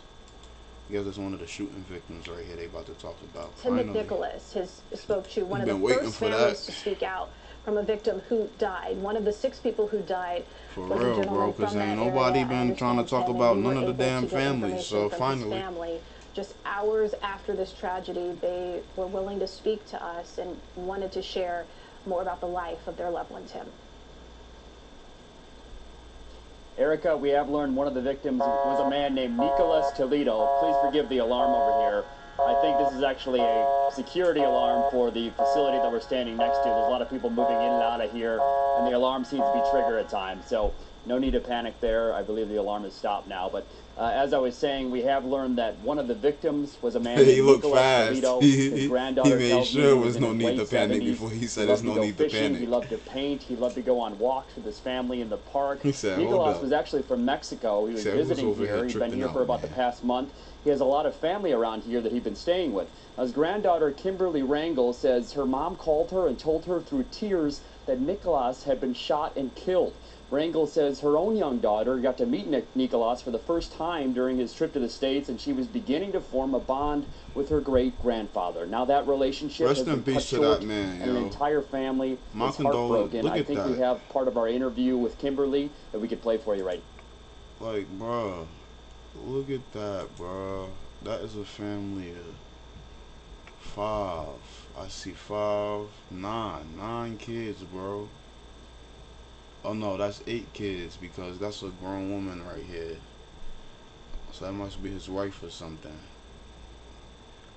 [SPEAKER 1] I guess it's one of the shooting victims right here they about to talk about.
[SPEAKER 2] Tim
[SPEAKER 1] Finally.
[SPEAKER 2] McNicholas has spoke to one of
[SPEAKER 1] Been
[SPEAKER 2] the
[SPEAKER 1] waiting
[SPEAKER 2] first
[SPEAKER 1] for
[SPEAKER 2] families
[SPEAKER 1] that.
[SPEAKER 2] to speak out from a victim who died. One of the 6 people who died
[SPEAKER 1] For
[SPEAKER 2] was a
[SPEAKER 1] real,
[SPEAKER 2] gentleman
[SPEAKER 1] bro, because
[SPEAKER 2] from
[SPEAKER 1] ain't
[SPEAKER 2] that
[SPEAKER 1] nobody
[SPEAKER 2] area. I
[SPEAKER 1] been trying to
[SPEAKER 2] understand,
[SPEAKER 1] talk
[SPEAKER 2] Tim,
[SPEAKER 1] about
[SPEAKER 2] and you
[SPEAKER 1] none
[SPEAKER 2] were
[SPEAKER 1] of the
[SPEAKER 2] able
[SPEAKER 1] damn
[SPEAKER 2] to get
[SPEAKER 1] families.
[SPEAKER 2] information
[SPEAKER 1] So
[SPEAKER 2] from
[SPEAKER 1] finally,
[SPEAKER 2] his family. Just hours after this tragedy, they were willing to speak to us and wanted to share more about the life of their loved one, Tim.
[SPEAKER 13] Erica, we have learned one of the victims was a man named Nicholas Toledo. Please forgive the alarm over here. I think this is actually a security alarm for the facility that we're standing next to. There's a lot of people moving in and out of here, and the alarm seems to be triggered at times. So no need to panic there. I believe the alarm has stopped now. But as I was saying, we have learned that one of the victims was a man named
[SPEAKER 1] he looked
[SPEAKER 13] Nicholas
[SPEAKER 1] fast.
[SPEAKER 13] Toledo.
[SPEAKER 1] He
[SPEAKER 13] His granddaughter
[SPEAKER 1] made
[SPEAKER 13] tells me
[SPEAKER 1] sure
[SPEAKER 13] he
[SPEAKER 1] there
[SPEAKER 13] was
[SPEAKER 1] was
[SPEAKER 13] in
[SPEAKER 1] no
[SPEAKER 13] his
[SPEAKER 1] need
[SPEAKER 13] late
[SPEAKER 1] to panic
[SPEAKER 13] 70s.
[SPEAKER 1] before he said
[SPEAKER 13] He
[SPEAKER 1] there's
[SPEAKER 13] loved
[SPEAKER 1] no
[SPEAKER 13] to go
[SPEAKER 1] need to
[SPEAKER 13] fishing. He
[SPEAKER 1] panic.
[SPEAKER 13] loved to paint. He loved to go on walks with his family in the park.
[SPEAKER 1] He said, hold
[SPEAKER 13] Nicholas
[SPEAKER 1] up.
[SPEAKER 13] was actually from Mexico. He was
[SPEAKER 1] Said, "Who's
[SPEAKER 13] visiting
[SPEAKER 1] over
[SPEAKER 13] here.
[SPEAKER 1] here
[SPEAKER 13] He'd been
[SPEAKER 1] tripping
[SPEAKER 13] here
[SPEAKER 1] out,
[SPEAKER 13] for about
[SPEAKER 1] man?"
[SPEAKER 13] the past month. He has a lot of family around here that he'd been staying with. His granddaughter, Kimberly Rangel, says her mom called her and told her through tears that Nicholas had been shot and killed. Rangel says her own young daughter got to meet Nicholas for the first time during his trip to the States, and she was beginning to form a bond with her great-grandfather. Now that relationship
[SPEAKER 1] Rest
[SPEAKER 13] has
[SPEAKER 1] in
[SPEAKER 13] been
[SPEAKER 1] peace
[SPEAKER 13] cut
[SPEAKER 1] to
[SPEAKER 13] short,
[SPEAKER 1] that man,
[SPEAKER 13] and an
[SPEAKER 1] yo.
[SPEAKER 13] entire family
[SPEAKER 1] My
[SPEAKER 13] is
[SPEAKER 1] condolences.
[SPEAKER 13] heartbroken.
[SPEAKER 1] Look
[SPEAKER 13] I
[SPEAKER 1] at
[SPEAKER 13] think we
[SPEAKER 1] that.
[SPEAKER 13] have part of our interview with Kimberly that we could play for you right now.
[SPEAKER 1] Like, bro, look at that, bro. That is a family of 5. I see 5, 9 kids, bro. Oh no, that's 8 kids because that's a grown woman right here. So that must be his wife or something.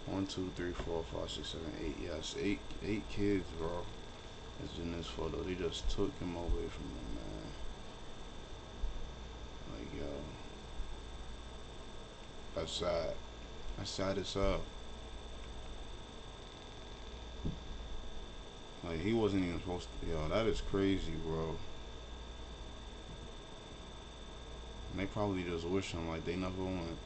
[SPEAKER 1] 1, 2, 3, 4, 5, 6, 7, 8. Yes, 8 kids, bro. It's in this photo. They just took him away from him, man. Like, yo, that's sad. That's sad as hell. Like, he wasn't even supposed to. Yo, that is crazy, bro. And they probably just wish him like they never went.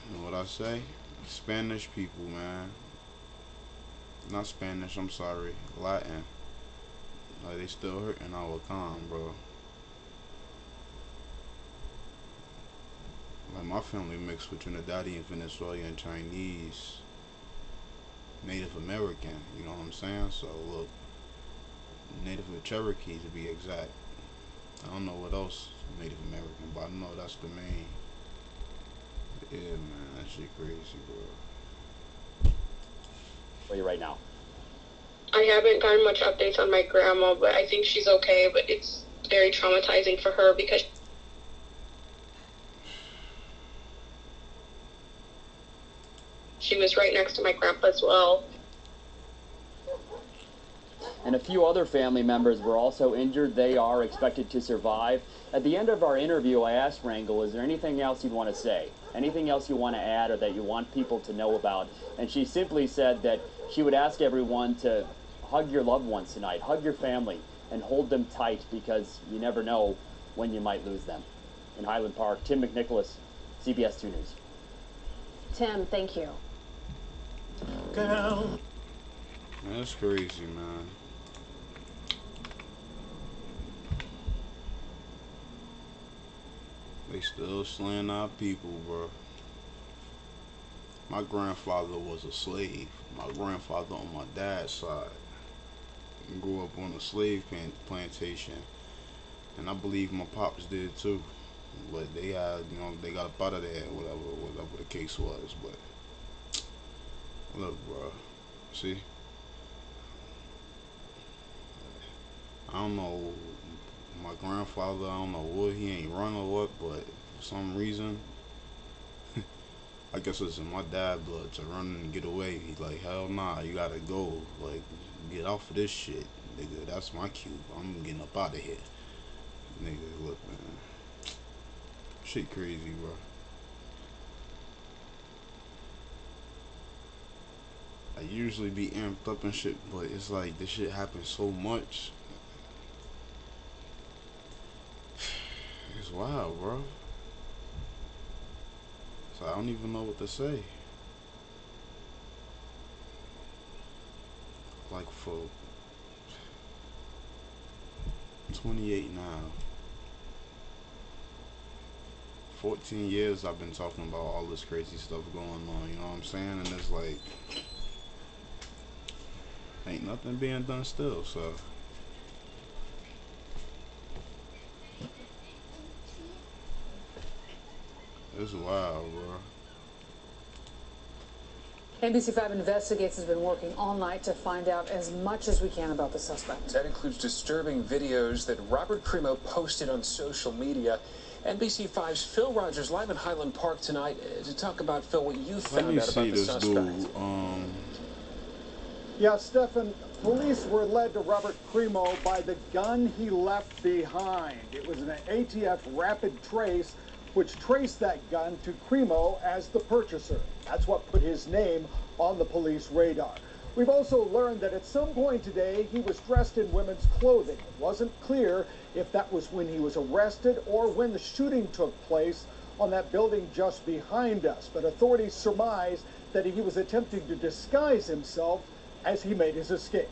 [SPEAKER 1] You know what I say? Spanish people, man. Not Spanish, I'm sorry. Latin. Like, they still hurting our time, bro. Like, my family mixed with Trinidadian, Venezuelan, Chinese, Native American, you know what I'm saying? So, look, Native Cherokee to be exact. I don't know what else Native American, but I know that's the main. Yeah, man, that shit crazy, bro.
[SPEAKER 13] For you right now.
[SPEAKER 14] I haven't gotten much updates on my grandma, but I think she's okay, but it's very traumatizing for her because she was right next to my grandpa as well.
[SPEAKER 13] And a few other family members were also injured. They are expected to survive. At the end of our interview, I asked Rangel, is there anything else you'd want to say? Anything else you want to add or that you want people to know about? And she simply said that she would ask everyone to hug your loved ones tonight, hug your family, and hold them tight because you never know when you might lose them. In Highland Park, Tim McNicholas, CBS 2 News.
[SPEAKER 2] Tim, thank you.
[SPEAKER 1] That's crazy, man. They still slaying our people, bro. My grandfather was a slave. My grandfather on my dad's side grew up on a slave plantation, and I believe my pops did too. But they had, you know, they got up out of there, whatever the case was. But look, bro, see, I don't know, my grandfather, I don't know what, he ain't run or what, but for some reason, I guess it's in my dad blood to run and get away. He's like, hell nah, you gotta go. Like, get off of this shit. Nigga, that's my cue. I'm getting up out of here. Nigga, look, man. Shit crazy, bro. I usually be amped up and shit, but it's like this shit happens so much. It's wild, bro. So I don't even know what to say. Like for 28 now. 14 years I've been talking about all this crazy stuff going on, you know what I'm saying? And it's like ain't nothing being done still, so it's wild, bro.
[SPEAKER 15] NBC5 Investigates has been working all night to find out as much as we can about the suspect.
[SPEAKER 16] That includes disturbing videos that Robert Crimo posted on social media. NBC5's Phil Rogers live in Highland Park tonight to talk about, Phil, what you found out about the suspect.
[SPEAKER 17] Yeah, Stefan, police were led to Robert Crimo by the gun he left behind. It was an ATF rapid trace which traced that gun to Crimo as the purchaser. That's what put his name on the police radar. We've also learned that at some point today, he was dressed in women's clothing. It wasn't clear if that was when he was arrested or when the shooting took place on that building just behind us. But authorities surmise that he was attempting to disguise himself as he made his escape.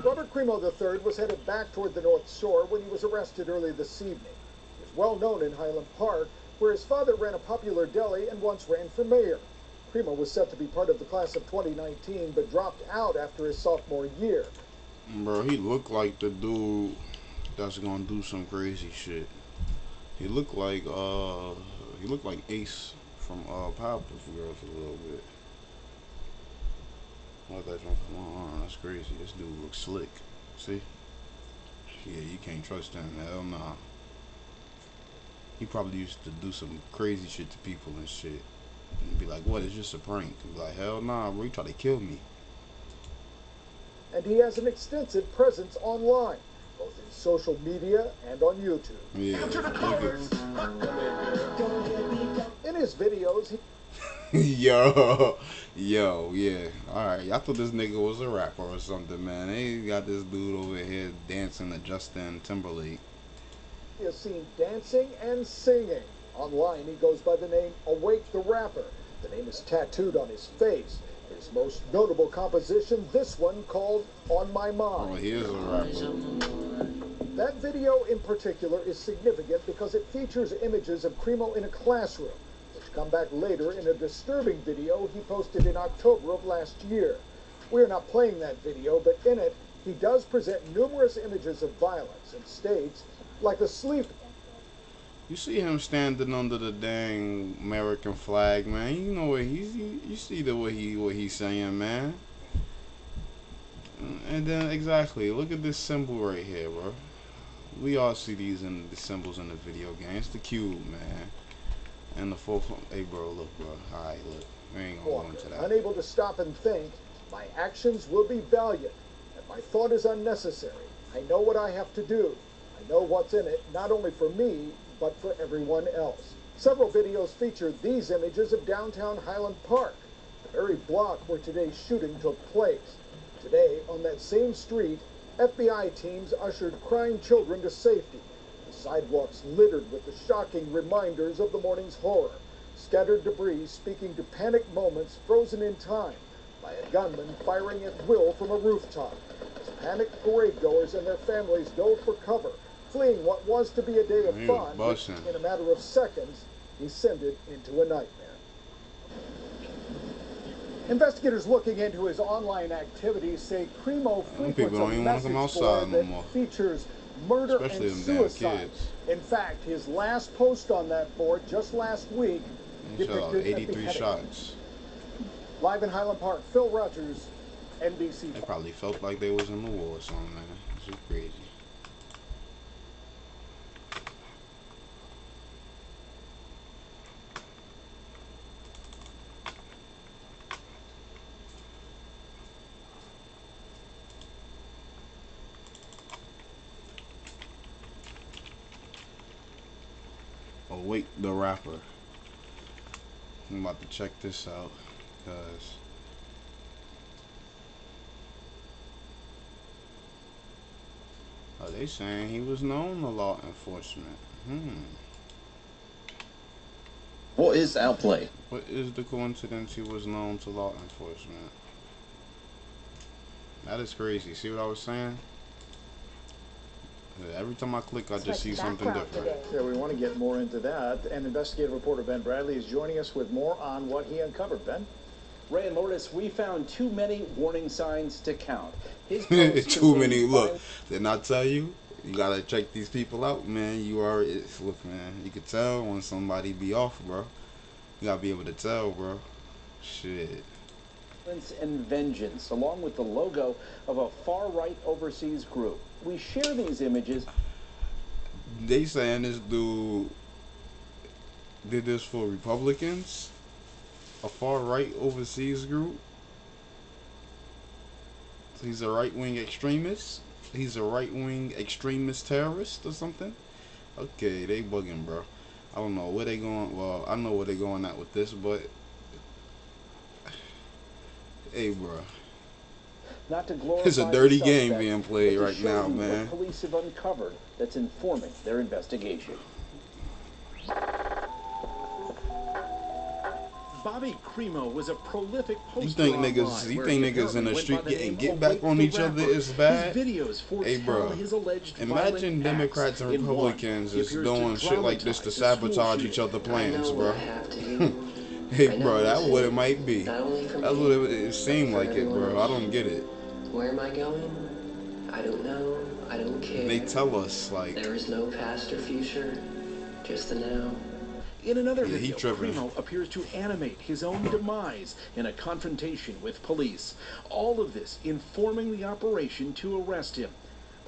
[SPEAKER 17] Robert Crimo III was headed back toward the North Shore when he was arrested early this evening. He was well known in Highland Park, where his father ran a popular deli and once ran for mayor. Crimo was set to be part of the class of 2019, but dropped out after his sophomore year.
[SPEAKER 1] Bro, he looked like the dude that's gonna do some crazy shit. He looked like Ace from Powerpuff Girls a little bit. What that jump from my arm? That's crazy. This dude looks slick. See? Yeah, you can't trust him. Hell nah. He probably used to do some crazy shit to people and shit. And be like, what? It's just a prank. And be like, hell nah, bro. You try to kill me.
[SPEAKER 17] And he has an extensive presence online, both in social media and on YouTube.
[SPEAKER 1] Yeah.
[SPEAKER 17] In his videos,
[SPEAKER 1] yo, yeah. Alright, I thought this nigga was a rapper or something, man. They got this dude over here dancing to Justin Timberlake.
[SPEAKER 17] he is seen dancing and singing. Online, he goes by the name Awake the Rapper. The name is tattooed on his face. His most notable composition, this one called On My Mind.
[SPEAKER 1] Oh, he is a rapper.
[SPEAKER 17] That video in particular is significant because it features images of Crimo in a classroom, which come back later in a disturbing video he posted in October of last year. We are not playing that video, but in it, he does present numerous images of violence and states like asleep.
[SPEAKER 1] You see him standing under the dang American flag, man. You know what you see what he's saying, man. And then exactly, look at this symbol right here, bro. We all see the symbols in the video game. It's the cube, man. And the fourth one. Hey, bro, look, bro. All right, look. We ain't gonna go into that.
[SPEAKER 17] Unable to stop and think, my actions will be valiant, and my thought is unnecessary. I know what I have to do. I know what's in it, not only for me, but for everyone else. Several videos feature these images of downtown Highland Park, the very block where today's shooting took place. Today, on that same street, FBI teams ushered crying children to safety. The sidewalks littered with the shocking reminders of the morning's horror. Scattered debris speaking to panic moments frozen in time by a gunman firing at will from a rooftop. As panicked parade-goers and their families dove for cover, fleeing what was to be a day of fun, which, in a matter of seconds, descended into a nightmare. Investigators looking into his online activities say Crimo frequents a message board that features murder and suicide. In fact, his last post on that board just last week depicted
[SPEAKER 1] 83 shots.
[SPEAKER 17] Live in Highland Park, Phil Rogers, NBC.
[SPEAKER 1] They probably felt like they was in the war or something, man. This is crazy. Awake the rapper. I'm about to check this out, because are they saying he was known to law enforcement?
[SPEAKER 18] What is outplay?
[SPEAKER 1] What is the coincidence he was known to law enforcement? That is crazy. See what I was saying? Every time I click, I just see something different.
[SPEAKER 17] Yeah, we want to get more into that. And investigative reporter Ben Bradley is joining us with more on what he uncovered. Ben?
[SPEAKER 19] Ray and Lourdes, we found too many warning signs to count.
[SPEAKER 1] Too many. Look, didn't I tell you? You gotta check these people out, man. You are, look, man. You can tell when somebody be off, bro. You gotta be able to tell, bro. Shit.
[SPEAKER 19] And vengeance, along with the logo of a far-right overseas group. We share these images.
[SPEAKER 1] They saying this dude did this for Republicans? A far-right overseas group? He's a right-wing extremist? He's a right-wing extremist terrorist or something? Okay, they bugging, bro. I don't know where they going. Well, I know where they going at with this, but hey, bro.
[SPEAKER 19] Not to glorify
[SPEAKER 1] It's a dirty game being played right now, man.
[SPEAKER 19] What police have uncovered that's informing their investigation.
[SPEAKER 20] Bobby Cremo was a prolific poster.
[SPEAKER 1] You think niggas in the street getting get back on each other is bad? Hey, bro. Imagine Democrats and Republicans is doing shit like this to sabotage each other's plans, bro. Hey, bro, that's what it might be. That's what it seemed like it, bro. I don't get it.
[SPEAKER 21] Where am I going? I don't know. I don't care.
[SPEAKER 1] They tell us, like,
[SPEAKER 21] there is no past or future, just the now.
[SPEAKER 20] In another video, Cremo appears to animate his own demise in a confrontation with police. All of this informing the operation to arrest him.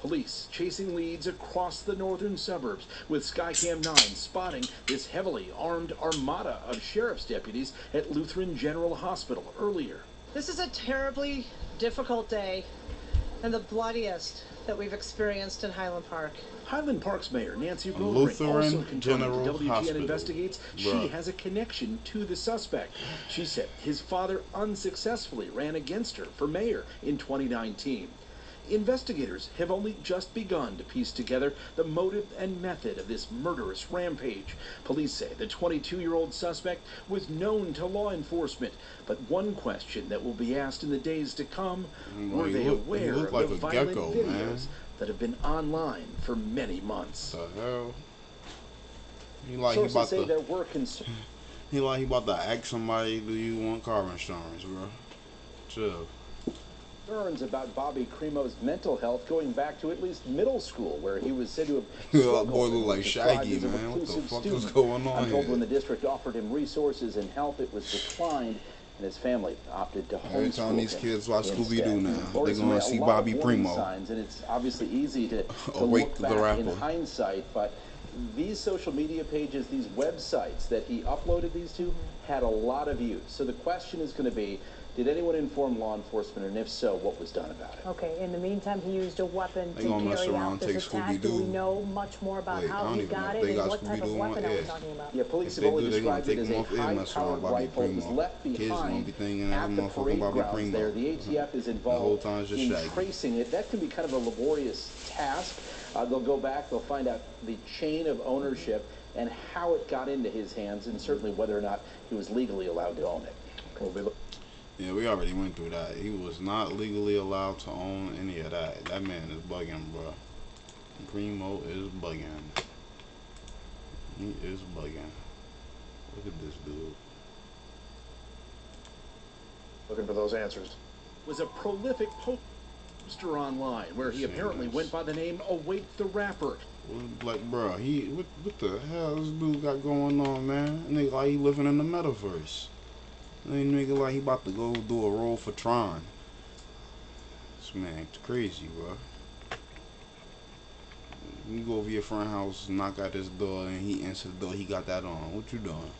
[SPEAKER 20] Police chasing leads across the northern suburbs, with Skycam 9 spotting this heavily armed armada of sheriff's deputies at Lutheran General Hospital earlier.
[SPEAKER 22] This is a terribly difficult day and the bloodiest that we've experienced in Highland Park.
[SPEAKER 20] Highland Park's mayor, Nancy Rotary,
[SPEAKER 1] Lutheran
[SPEAKER 20] also confirmed
[SPEAKER 1] General
[SPEAKER 20] to WGN
[SPEAKER 1] Hospital.
[SPEAKER 20] Investigates she has a connection to the suspect. She said his father unsuccessfully ran against her for mayor in 2019. Investigators have only just begun to piece together the motive and method of this murderous rampage. Police say the 22-year-old suspect was known to law enforcement, but one question that will be asked in the days to come, were they aware of the violent videos that have been online for many months?
[SPEAKER 1] The hell? He about to ask somebody, do you want car insurance, bro? Chill.
[SPEAKER 19] Concerns about Bobby Cremo's mental health going back to at least middle school, where he was said to have
[SPEAKER 1] that boy look like Shaggy, man. What the fuck is going on
[SPEAKER 19] I'm told
[SPEAKER 1] here?
[SPEAKER 19] when the district offered him resources and help, it was declined, and his family opted to homeschool him.
[SPEAKER 1] Every time these kids watch
[SPEAKER 19] instead.
[SPEAKER 1] Scooby-Doo now, they're
[SPEAKER 19] Lourdes,
[SPEAKER 1] going to see
[SPEAKER 19] a lot
[SPEAKER 1] Bobby
[SPEAKER 19] of warning
[SPEAKER 1] Cremo.
[SPEAKER 19] signs, and it's obviously easy to
[SPEAKER 1] Awake
[SPEAKER 19] look
[SPEAKER 1] the
[SPEAKER 19] back in
[SPEAKER 1] rapper.
[SPEAKER 19] hindsight, but these social media pages, these websites that he uploaded these to, had a lot of views. So the question is going to be, did anyone inform law enforcement, and if so, what was done about it?
[SPEAKER 9] Okay, in the meantime, he used a weapon
[SPEAKER 1] They
[SPEAKER 9] to
[SPEAKER 1] gonna mess
[SPEAKER 9] carry
[SPEAKER 1] around,
[SPEAKER 9] out this
[SPEAKER 1] take
[SPEAKER 9] attack. Do we
[SPEAKER 1] Scooby-Doo.
[SPEAKER 9] know much more about
[SPEAKER 1] Wait, I
[SPEAKER 9] how
[SPEAKER 1] don't
[SPEAKER 9] he
[SPEAKER 1] even know
[SPEAKER 9] got
[SPEAKER 1] if
[SPEAKER 9] it
[SPEAKER 1] they
[SPEAKER 9] and
[SPEAKER 1] got
[SPEAKER 9] what type of
[SPEAKER 1] Scooby-Doo
[SPEAKER 9] weapon
[SPEAKER 1] on
[SPEAKER 9] are we
[SPEAKER 1] air.
[SPEAKER 9] talking about?
[SPEAKER 19] Yeah, police
[SPEAKER 1] If
[SPEAKER 19] have
[SPEAKER 1] they
[SPEAKER 19] only
[SPEAKER 1] do, they gonna
[SPEAKER 19] described it
[SPEAKER 1] take
[SPEAKER 19] as
[SPEAKER 1] him
[SPEAKER 19] a
[SPEAKER 1] off air messing around
[SPEAKER 19] high-powered
[SPEAKER 1] Bobby
[SPEAKER 19] rifle. It was
[SPEAKER 1] Cremo.
[SPEAKER 19] left
[SPEAKER 1] Kids
[SPEAKER 19] behind
[SPEAKER 1] gonna be thinking
[SPEAKER 19] at the
[SPEAKER 1] motherfucking
[SPEAKER 19] parade
[SPEAKER 1] Bobby
[SPEAKER 19] grounds
[SPEAKER 1] Cremo.
[SPEAKER 19] there. The ATF is
[SPEAKER 1] The whole
[SPEAKER 19] involved
[SPEAKER 1] time it's just
[SPEAKER 19] in
[SPEAKER 1] Shaggy.
[SPEAKER 19] tracing it. That can be kind of a laborious task. They'll go back, they'll find out the chain of ownership and how it got into his hands, and certainly whether or not he was legally allowed to own it.
[SPEAKER 1] Yeah, we already went through that. He was not legally allowed to own any of that. That man is bugging, bro. Cremo is bugging. He is bugging. Look at this dude.
[SPEAKER 17] Looking for those answers.
[SPEAKER 20] Was a prolific poster online where he apparently went by the name Awake the Rapper.
[SPEAKER 1] Like, bro, what the hell this dude got going on, man? Nigga like he living in the metaverse. Nigga like he about to go do a role for Tron. This man crazy, bro. You go over your friend's house, knock at his door, and he answers the door. He got that on. What you doing?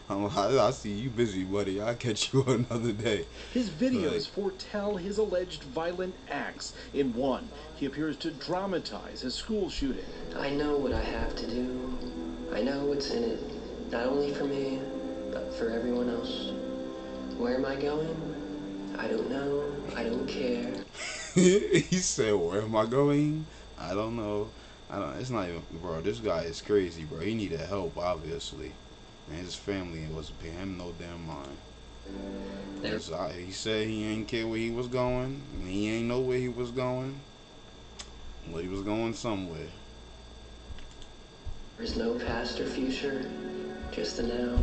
[SPEAKER 1] I see you busy, buddy. I'll catch you another day.
[SPEAKER 20] His videos foretell his alleged violent acts. In one, he appears to dramatize his school shooting.
[SPEAKER 21] I know what I have to do. I know what's in it, not only for me, but for everyone else. Where am I going? I don't know. I don't care.
[SPEAKER 1] He said, where am I going? I don't know. It's not even, bro, this guy is crazy, bro. He needed help, obviously. And his family wasn't paying him no damn mind. He said he ain't care where he was going. He ain't know where he was going. But he was going somewhere.
[SPEAKER 21] There's no past or future, just the now.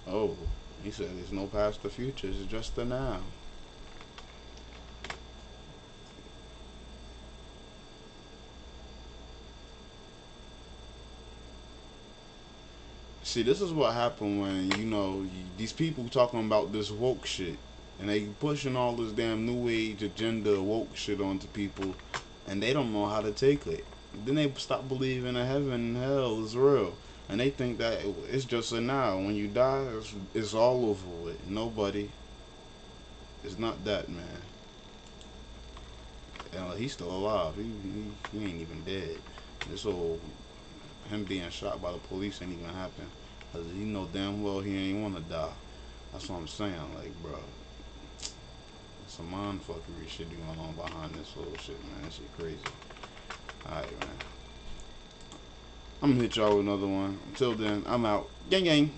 [SPEAKER 1] Oh, he said there's no past or future, it's just the now. See, this is what happened when, you know, these people talking about this woke shit. And they pushing all this damn new age agenda woke shit onto people. And they don't know how to take it. Then they stop believing in heaven and hell is real. And they think that it's just a now. When you die, it's all over with. Nobody. It's not that, man. And he's still alive. He ain't even dead. This whole him being shot by the police ain't even happen. Cause he know damn well he ain't wanna die. That's what I'm saying. Like, bro, some mindfuckery shit going on behind this whole shit, man. That shit crazy. Alright, man. I'm gonna hit y'all with another one. Until then, I'm out. Gang gang.